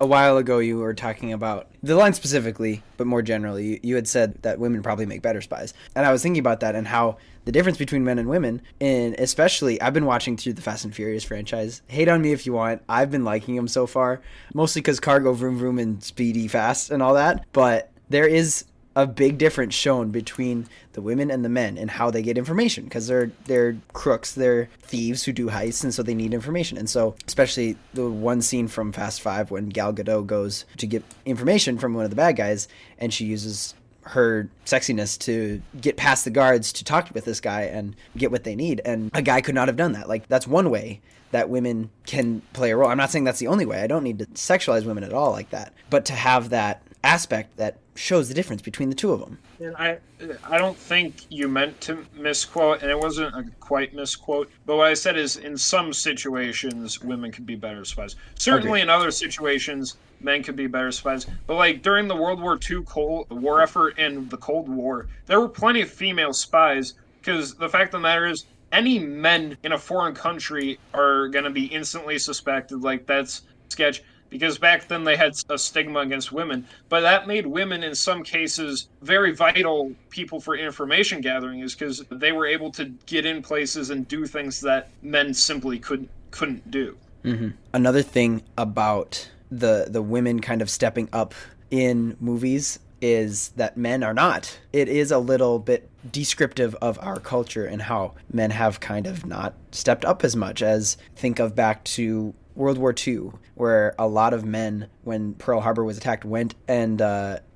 A while ago, you were talking about the line specifically, but more generally, you had said that women probably make better spies. And I was thinking about that and how the difference between men and women, and especially, I've been watching through the Fast and Furious franchise. Hate on me if you want. I've been liking them so far, mostly because Cargo, Vroom Vroom, and Speedy Fast and all that. But there is a big difference shown between the women and the men and how they get information, because they're crooks, they're thieves who do heists, and so they need information. And so especially the one scene from Fast 5 when Gal Gadot goes to get information from one of the bad guys, and she uses her sexiness to get past the guards to talk with this guy and get what they need. And a guy could not have done that. Like, that's one way that women can play a role. I'm not saying that's the only way. I don't need to sexualize women at all like that. But to have that aspect that shows the difference between the two of them. And I don't think you meant to misquote, and it wasn't a quite misquote, but what I said is in some situations, women could be better spies. Certainly in other situations, men could be better spies. But like during the World War II Cold War effort and the Cold War, there were plenty of female spies, because the fact of the matter is, any men in a foreign country are going to be instantly suspected, like that's sketch. Because back then they had a stigma against women, but that made women in some cases very vital people for information gathering, is because they were able to get in places and do things that men simply couldn't do. Mm-hmm. Another thing about the women kind of stepping up in movies is that men are not. It is a little bit descriptive of our culture and how men have kind of not stepped up as much as, think of back to World War II, where a lot of men, when Pearl Harbor was attacked, went and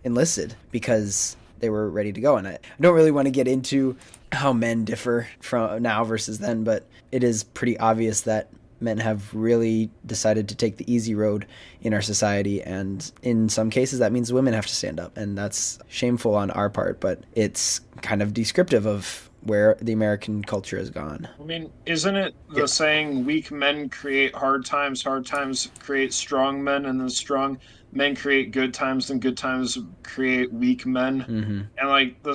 enlisted because they were ready to go. And I don't really want to get into how men differ from now versus then, but it is pretty obvious that men have really decided to take the easy road in our society, and in some cases that means women have to stand up, and that's shameful on our part, but it's kind of descriptive of where the American culture has gone. I mean, isn't it the saying, weak men create hard times create strong men, and the strong men create good times and good times create weak men. And like the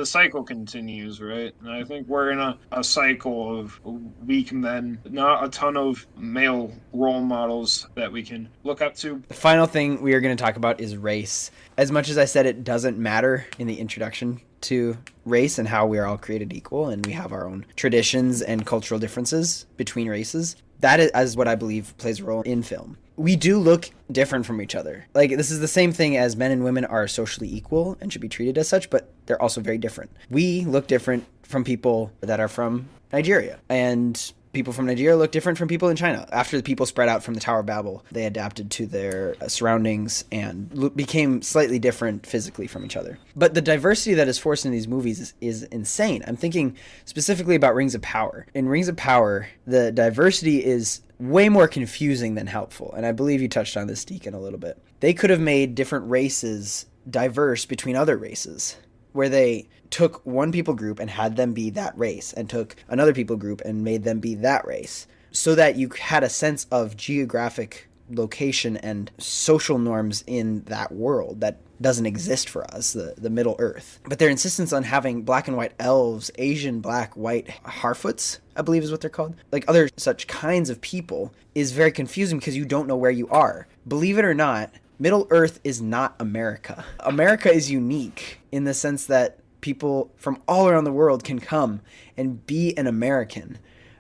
cycle continues, right? And I think we're in a cycle of weak men, not a ton of male role models that we can look up to. The final thing we are going to talk about is race. As much as I said it doesn't matter in the introduction to race and how we are all created equal and we have our own traditions and cultural differences between races, that is what I believe plays a role in film. We do look different from each other. Like, this is the same thing as men and women are socially equal and should be treated as such, but they're also very different. We look different from people that are from Nigeria, and people from Nigeria look different from people in China. After the people spread out from the Tower of Babel, they adapted to their surroundings and became slightly different physically from each other. But the diversity that is forced in these movies is insane. I'm thinking specifically about Rings of Power. In Rings of Power, the diversity is way more confusing than helpful. And I believe you touched on this, Deacon, a little bit. They could have made different races diverse between other races, where they took one people group and had them be that race, and took another people group and made them be that race, so that you had a sense of geographic location and social norms in that world that doesn't exist for us, the Middle Earth. But their insistence on having black and white elves, Asian, black, white Harfoots, I believe is what they're called, like other such kinds of people, is very confusing because you don't know where you are. Believe it or not, Middle Earth is not America. America is unique in the sense that people from all around the world can come and be an American,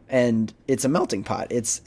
and it's a melting pot. It's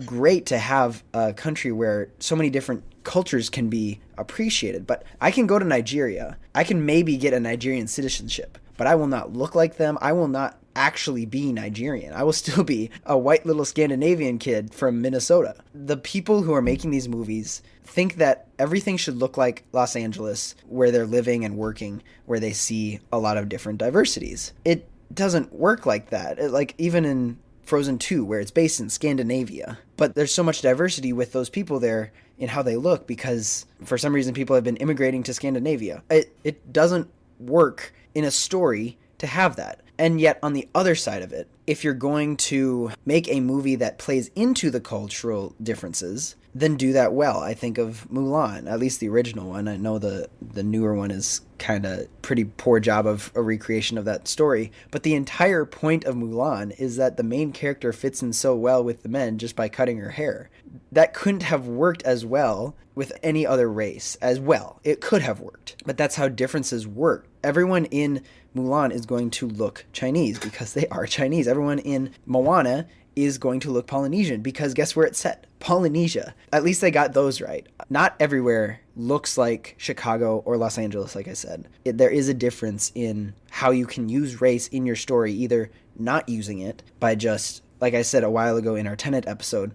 great to have a country where so many different cultures can be appreciated. But I can go to Nigeria, I can maybe get a Nigerian citizenship, but I will not look like them. I will not actually be Nigerian. I will still be a white little Scandinavian kid from Minnesota. The people who are making these movies think that everything should look like Los Angeles, where they're living and working, where they see a lot of different diversities. It doesn't work like that. Like even in Frozen 2, where it's based in Scandinavia, but there's so much diversity with those people there in how they look, because for some reason people have been immigrating to Scandinavia. It doesn't work in a story to have that. And yet, on the other side of it, if you're going to make a movie that plays into the cultural differences, then do that well. I think of Mulan, at least the original one. I know the newer one is kind of pretty poor job of a recreation of that story. But the entire point of Mulan is that the main character fits in so well with the men just by cutting her hair. That couldn't have worked as well with any other race as well. It could have worked, but that's how differences work. Everyone in Mulan is going to look Chinese because they are Chinese. Everyone in Moana is going to look Polynesian because guess where it's set? Polynesia. At least they got those right. Not everywhere looks like Chicago or Los Angeles, like I said. There is a difference in how you can use race in your story, either not using it by just, like I said a while ago in our Tenet episode,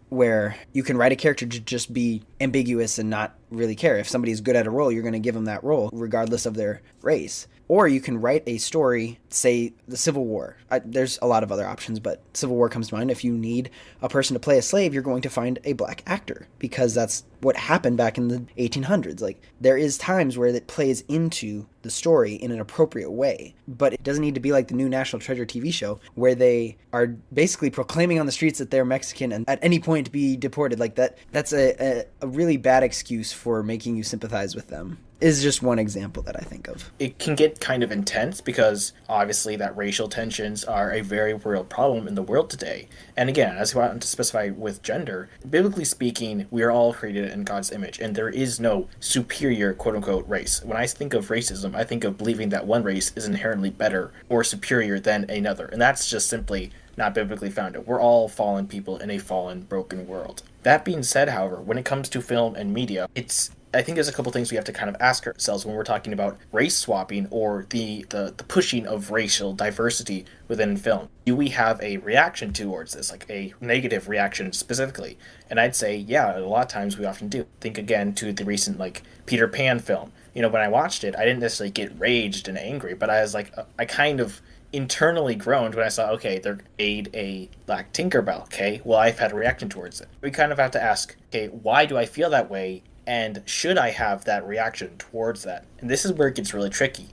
where you can write a character to just be ambiguous and not really care. If somebody's good at a role, you're going to give them that role regardless of their race. Or you can write a story, say the Civil War. There's a lot of other options, but Civil War comes to mind. If you need a person to play a slave, you're going to find a black actor because that's what happened back in the 1800s. Like, there is times where it plays into the story in an appropriate way, but it doesn't need to be like the new National Treasure TV show where they are basically proclaiming on the streets that they're Mexican and at any point be deported. Like that's a really bad excuse for making you sympathize with them. Is just one example that I think of. It can get kind of intense because obviously that racial tensions are a very real problem in the world today. And again, as I want to specify with gender, biblically speaking, we are all created in God's image, and there is no superior quote-unquote race. When I think of racism, I think of believing that one race is inherently better or superior than another, and that's just simply not biblically founded. We're all fallen people in a fallen, broken world. That being said, however, when it comes to film and media, I think there's a couple things we have to kind of ask ourselves when we're talking about race swapping or the pushing of racial diversity within film. Do we have a reaction towards this, like a negative reaction specifically? And I'd say, yeah, a lot of times we often do. Think again to the recent Peter Pan film. When I watched it, I didn't necessarily get raged and angry, but I was like, I kind of internally groaned when I saw, okay, they're made a black Tinkerbell, okay? Well, I've had a reaction towards it. We kind of have to ask, okay, why do I feel that way? And should I have that reaction towards that? And this is where it gets really tricky.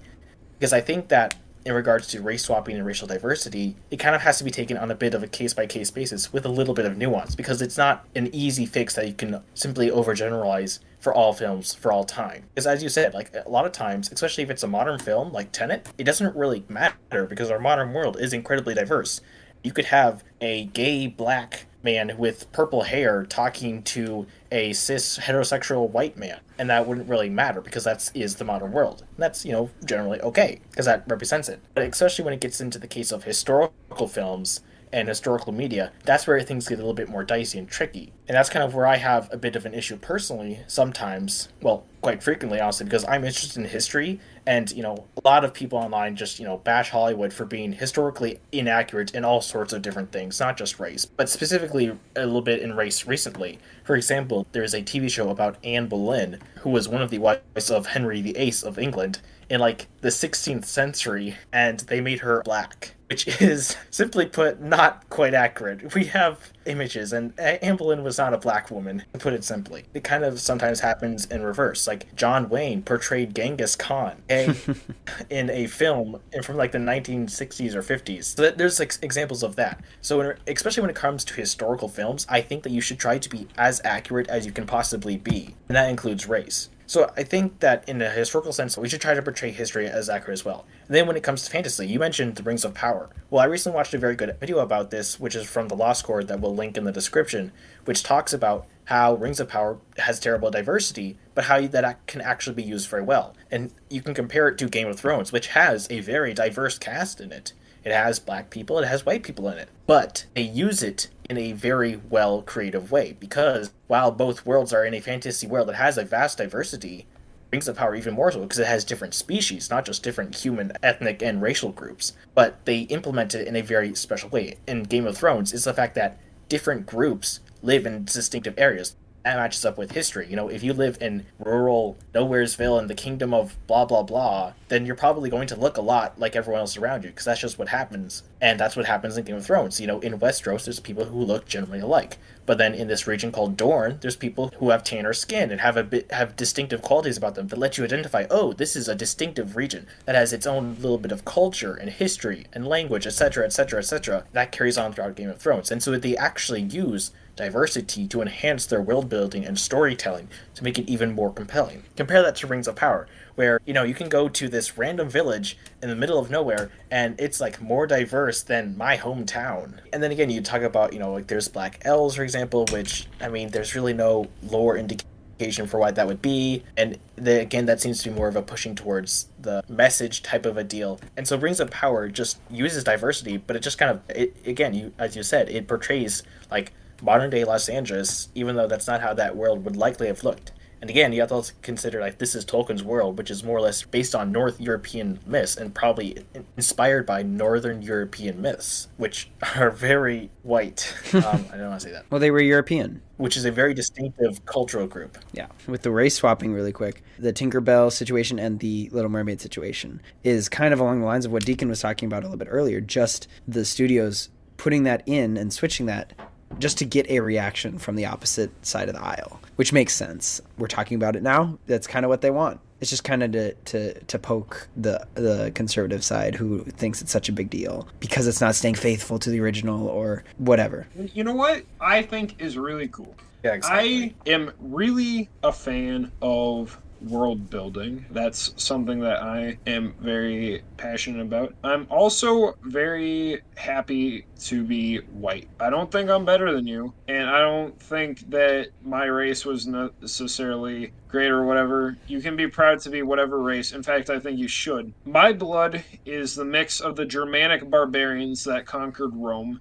Because I think that in regards to race swapping and racial diversity, it kind of has to be taken on a bit of a case-by-case basis with a little bit of nuance. Because it's not an easy fix that you can simply overgeneralize for all films for all time. Because as you said, like a lot of times, especially if it's a modern film like Tenet, it doesn't really matter because our modern world is incredibly diverse. You could have a gay black man with purple hair talking to a cis heterosexual white man, and that wouldn't really matter because that is the modern world. And that's, generally okay because that represents it. But especially when it gets into the case of historical films and historical media, that's where things get a little bit more dicey and tricky. And that's kind of where I have a bit of an issue personally sometimes, well, quite frequently, honestly, because I'm interested in history, and, a lot of people online just, bash Hollywood for being historically inaccurate in all sorts of different things, not just race, but specifically a little bit in race recently. For example, there is a TV show about Anne Boleyn, who was one of the wives of Henry VIII of England in, like, the 16th century, and they made her black, which is, simply put, not quite accurate. We have images, and Anne Boleyn was not a black woman, to put it simply. It kind of sometimes happens in reverse. Like, John Wayne portrayed Genghis Khan in a film from, like, the 1960s or 50s. So there's, like, examples of that. So especially when it comes to historical films, I think that you should try to be as accurate as you can possibly be, and that includes race. So I think that in a historical sense, we should try to portray history as accurate as well. And then when it comes to fantasy, you mentioned The Rings of Power. Well, I recently watched a very good video about this, which is from the Lost Chord that we'll link in the description, which talks about how Rings of Power has terrible diversity, but how that can actually be used very well. And you can compare it to Game of Thrones, which has a very diverse cast in it. It has black people, it has white people in it. But they use it in a very well creative way, because while both worlds are in a fantasy world that has a vast diversity, Rings of Power even more so because it has different species, not just different human, ethnic, and racial groups. But they implement it in a very special way. In Game of Thrones is the fact that different groups live in distinctive areas. That matches up with history. If you live in rural Nowheresville in the kingdom of blah, blah, blah, then you're probably going to look a lot like everyone else around you, because that's just what happens. And that's what happens in Game of Thrones. In Westeros, there's people who look generally alike. But then in this region called Dorne, there's people who have tanner skin and have distinctive qualities about them that let you identify, oh, this is a distinctive region that has its own little bit of culture and history and language, etc., etc., etc. That carries on throughout Game of Thrones. And so they actually use diversity to enhance their world building and storytelling to make it even more compelling. Compare that to Rings of Power, where, you can go to this random village in the middle of nowhere and it's like more diverse than my hometown. And then again, you talk about, like there's black elves, for example, which, there's really no lore indication for why that would be. And again, that seems to be more of a pushing towards the message type of a deal. And so Rings of Power just uses diversity, but it just kind of, as you said, it portrays like modern day Los Angeles, even though that's not how that world would likely have looked. And again, you have to also consider, like, this is Tolkien's world, which is more or less based on North European myths and probably inspired by Northern European myths, which are very white. I don't want to say that. Well, they were European. Which is a very distinctive cultural group. Yeah. With the race swapping really quick, the Tinkerbell situation and the Little Mermaid situation is kind of along the lines of what Deacon was talking about a little bit earlier, just the studios putting that in and switching that just to get a reaction from the opposite side of the aisle, which makes sense. We're talking about it now. That's kind of what they want. It's just kind of to poke the conservative side who thinks it's such a big deal because it's not staying faithful to the original or whatever. You know what I think is really cool? Yeah, exactly. I am really a fan of world building. That's something that I am very passionate about. I'm also very happy to be white. I don't think I'm better than you, and I don't think that my race was necessarily great or whatever. You can be proud to be whatever race. In fact, I think you should. My blood is the mix of the Germanic barbarians that conquered Rome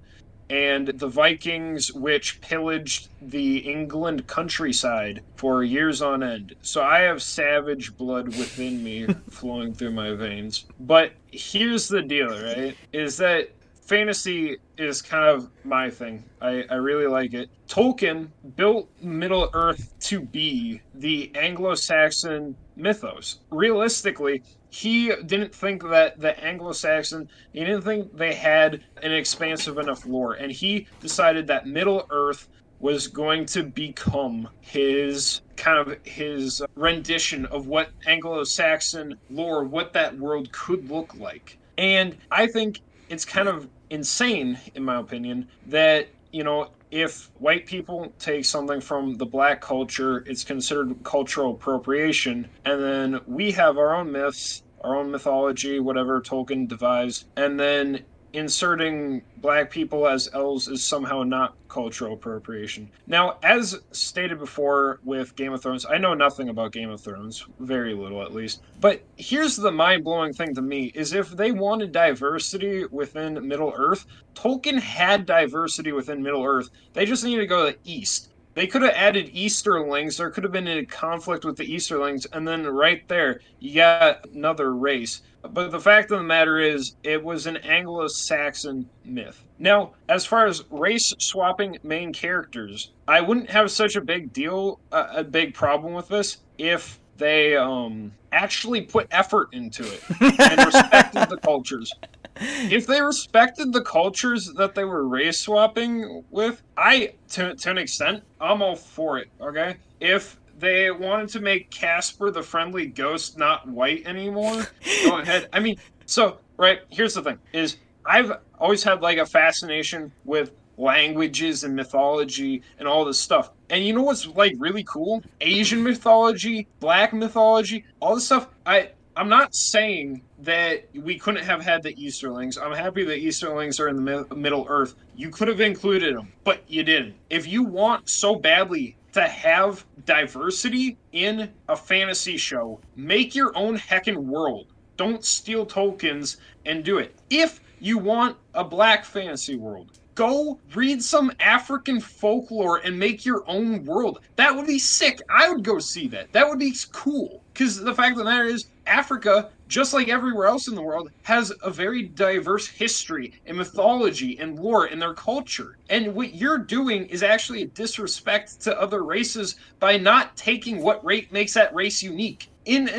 and the Vikings, which pillaged the England countryside for years on end. So I have savage blood within me flowing through my veins. But here's the deal, right? Is that fantasy is kind of my thing. I really like it. Tolkien built Middle-earth to be the Anglo-Saxon mythos. Realistically, he didn't think that the Anglo-Saxon, he didn't think they had an expansive enough lore. And he decided that Middle-earth was going to become his rendition of what Anglo-Saxon lore, what that world could look like. And I think it's kind of insane, in my opinion, that, if white people take something from the black culture, it's considered cultural appropriation, and then we have our own myths, our own mythology, whatever Tolkien devised, and then inserting black people as elves is somehow not cultural appropriation. Now, as stated before with Game of Thrones, I know nothing about Game of Thrones, very little at least. But here's the mind-blowing thing to me is if they wanted diversity within Middle-earth, Tolkien had diversity within Middle-earth. They just needed to go to the east. They could have added Easterlings. There could have been a conflict with the Easterlings, and then right there, you got another race. But the fact of the matter is, it was an Anglo-Saxon myth. Now, as far as race swapping main characters, I wouldn't have such a a big problem with this if they actually put effort into it and respected the cultures. If they respected the cultures that they were race swapping with, to an extent, I'm all for it, okay? If they wanted to make Casper the Friendly Ghost not white anymore, go ahead. I mean, so, right, here's the thing, is I've always had, like, a fascination with languages and mythology and all this stuff. And you know what's, like, really cool? Asian mythology, black mythology, all this stuff, I'm not saying that we couldn't have had the Easterlings. I'm happy the Easterlings are in the Middle Earth. You could have included them, but you didn't. If you want so badly to have diversity in a fantasy show, make your own heckin' world. Don't steal Tolkien's and do it. If you want a black fantasy world, go read some African folklore and make your own world. That would be sick. I would go see that. That would be cool. Because the fact of the matter is, Africa, just like everywhere else in the world, has a very diverse history and mythology and lore in their culture. And what you're doing is actually a disrespect to other races by not taking what makes that race unique. In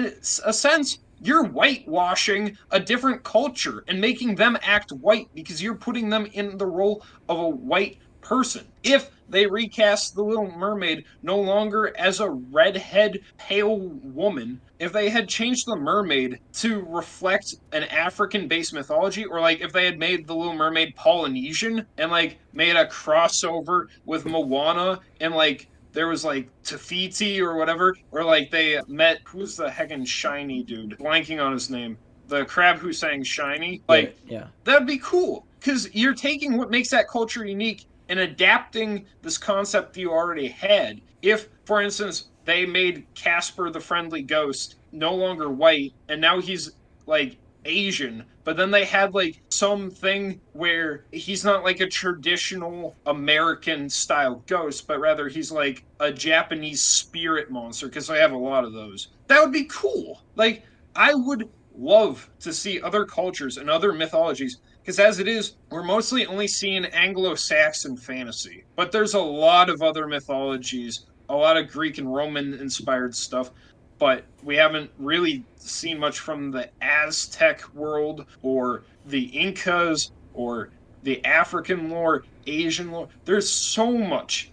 a sense, you're whitewashing a different culture and making them act white because you're putting them in the role of a white person. If they recast The Little Mermaid no longer as a redhead, pale woman, if they had changed the mermaid to reflect an African-based mythology, or like if they had made The Little Mermaid Polynesian and like made a crossover with Moana and like there was like Tafiti or whatever, or like they met, who's the heckin' shiny dude? Blanking on his name. The crab who sang Shiny. Like, yeah. That'd be cool. Because you're taking what makes that culture unique and adapting this concept you already had. If, for instance, they made Casper the Friendly Ghost no longer white, and now he's like Asian, but then they had like something where he's not like a traditional American style ghost, but rather he's like a Japanese spirit monster, because I have a lot of those. That would be cool. Like, I would love to see other cultures and other mythologies, because as it is, we're mostly only seeing Anglo-Saxon fantasy, but there's a lot of other mythologies, a lot of Greek and Roman inspired stuff, but we haven't really seen much from the Aztec world or the Incas or the African lore, Asian lore. There's so much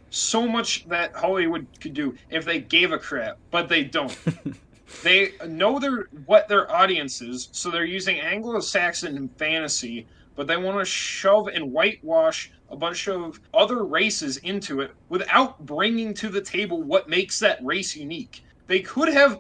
that Hollywood could do if they gave a crap, but they don't. They know what their audience is, so they're using Anglo-Saxon fantasy, but they want to shove and whitewash a bunch of other races into it without bringing to the table what makes that race unique. They could have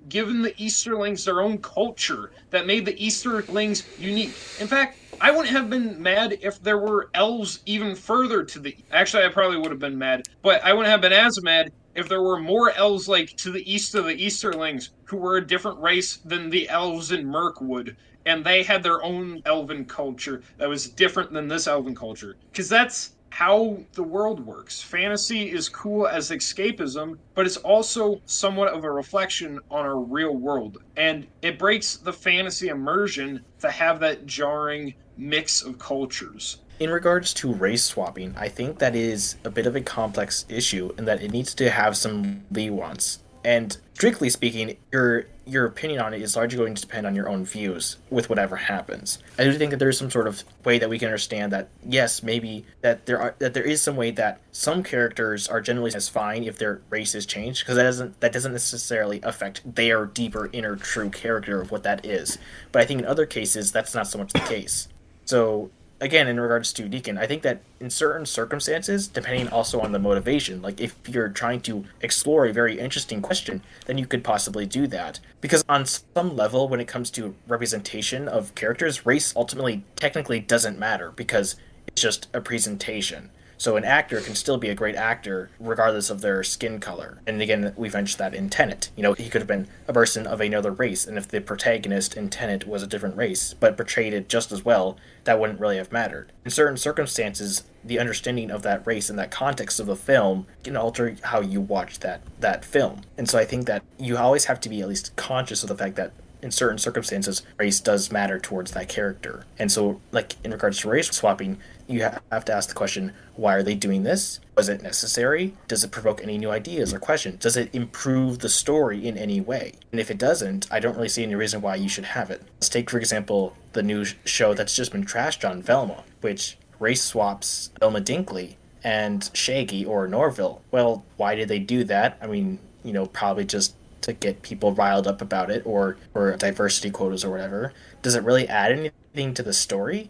given the Easterlings their own culture that made the Easterlings unique. In fact, I wouldn't have been mad if there were elves even further to the... Actually, I probably would have been mad, but I wouldn't have been as mad if there were more elves like to the east of the Easterlings who were a different race than the elves in Mirkwood, and they had their own elven culture that was different than this elven culture. Because that's how the world works. Fantasy is cool as escapism, but it's also somewhat of a reflection on our real world. And it breaks the fantasy immersion to have that jarring mix of cultures. In regards to race swapping, I think that is a bit of a complex issue and that it needs to have some nuance. And strictly speaking, your opinion on it is largely going to depend on your own views with whatever happens. I do think that there is some sort of way that we can understand that, yes, maybe that there is some way that some characters are generally as fine if their race is changed, because that doesn't necessarily affect their deeper inner true character of what that is. But I think in other cases that's not so much the case. So again, in regards to Deacon, I think that in certain circumstances, depending also on the motivation, like if you're trying to explore a very interesting question, then you could possibly do that. Because on some level, when it comes to representation of characters, race ultimately technically doesn't matter because it's just a presentation. So an actor can still be a great actor regardless of their skin color. And again, we've mentioned that in Tenet. You know, he could have been a person of another race, and if the protagonist in Tenet was a different race, but portrayed it just as well, that wouldn't really have mattered. In certain circumstances, the understanding of that race and that context of the film can alter how you watch that film. And so I think that you always have to be at least conscious of the fact that in certain circumstances, race does matter towards that character. And so, like, in regards to race swapping, you have to ask the question, why are they doing this? Was it necessary? Does it provoke any new ideas or questions? Does it improve the story in any way? And if it doesn't, I don't really see any reason why you should have it. Let's take, for example, the new show that's just been trashed on, Velma, which race swaps Velma Dinkley and Shaggy or Norville. Well, why did they do that? I mean, you know, probably just to get people riled up about it or diversity quotas or whatever. Does it really add anything to the story?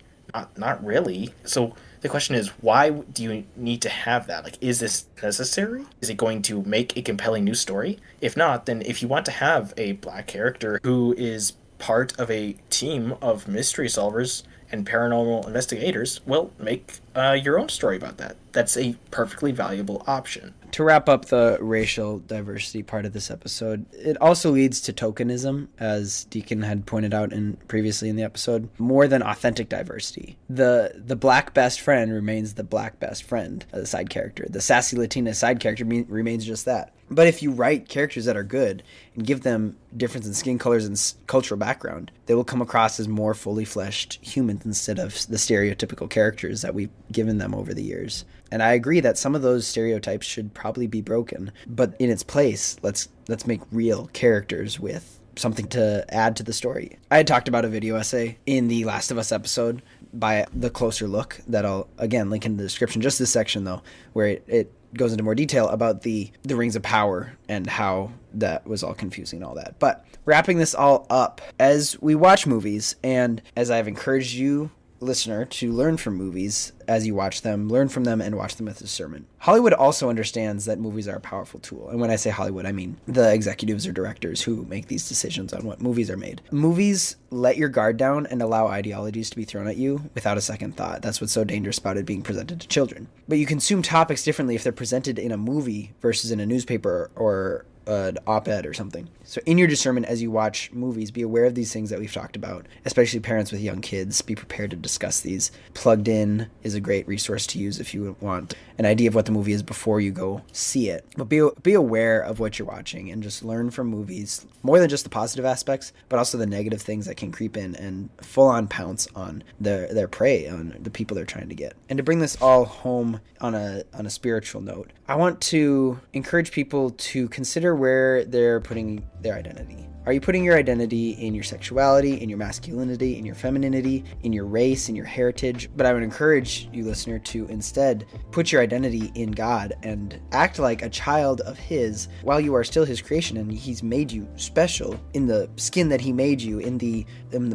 Not really. So the question is, why do you need to have that? Like, is this necessary? Is it going to make a compelling new story? If not, then if you want to have a black character who is part of a team of mystery solvers and paranormal investigators, well, make your own story about that. That's a perfectly valuable option. To wrap up the racial diversity part of this episode, it also leads to tokenism, as Deacon had pointed out previously in the episode, more than authentic diversity. The black best friend remains the black best friend, the side character. The sassy Latina side character remains just that. But if you write characters that are good and give them difference in skin colors and cultural background, they will come across as more fully fleshed humans instead of the stereotypical characters that we've given them over the years. And I agree that some of those stereotypes should probably be broken, but in its place, let's make real characters with something to add to the story. I had talked about a video essay in the Last of Us episode by The Closer Look that I'll, again, link in the description, just this section though, where it goes into more detail about the rings of power and how that was all confusing and all that. But wrapping this all up, as we watch movies, and as I've encouraged you, listener, to learn from movies as you watch them, learn from them, and watch them with discernment. Hollywood also understands that movies are a powerful tool. And when I say Hollywood, I mean the executives or directors who make these decisions on what movies are made. Movies let your guard down and allow ideologies to be thrown at you without a second thought. That's what's so dangerous about it being presented to children. But you consume topics differently if they're presented in a movie versus in a newspaper or an op-ed or something. So in your discernment as you watch movies, be aware of these things that we've talked about, especially parents with young kids. Be prepared to discuss these. Plugged In is a great resource to use if you want an idea of what the movie is before you go see it. But be aware of what you're watching and just learn from movies, more than just the positive aspects, but also the negative things that can creep in and full-on pounce on their prey, on the people they're trying to get. And to bring this all home on a spiritual note, I want to encourage people to consider where they're putting their identity. Are you putting your identity in your sexuality, in your masculinity, in your femininity, in your race, in your heritage? But I would encourage you, listener, to instead put your identity in God and act like a child of His while you are still His creation and He's made you special in the skin that He made you, in the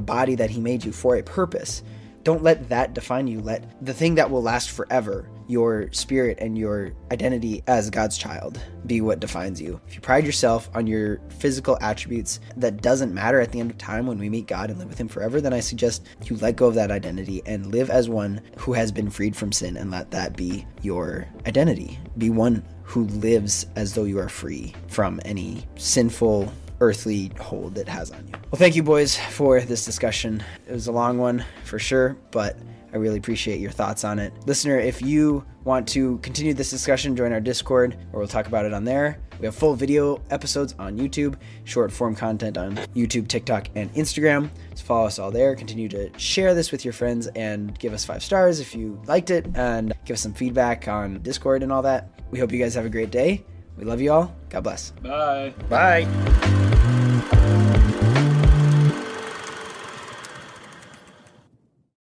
body that He made you for a purpose. Don't let that define you. Let the thing that will last forever, your spirit and your identity as God's child, be what defines you. If you pride yourself on your physical attributes, that doesn't matter at the end of time when we meet God and live with Him forever, then I suggest you let go of that identity and live as one who has been freed from sin, and let that be your identity. Be one who lives as though you are free from any sinful earthly hold it has on you. Well, thank you, boys, for this discussion. It was a long one for sure, but I really appreciate your thoughts on it. Listener, if you want to continue this discussion, join our Discord, where we'll talk about it on there. We have full video episodes on YouTube, short form content on YouTube, TikTok, and Instagram. So follow us all there. Continue to share this with your friends and give us 5 stars if you liked it, and give us some feedback on Discord and all that. We hope you guys have a great day. We love you all. God bless. Bye. Bye.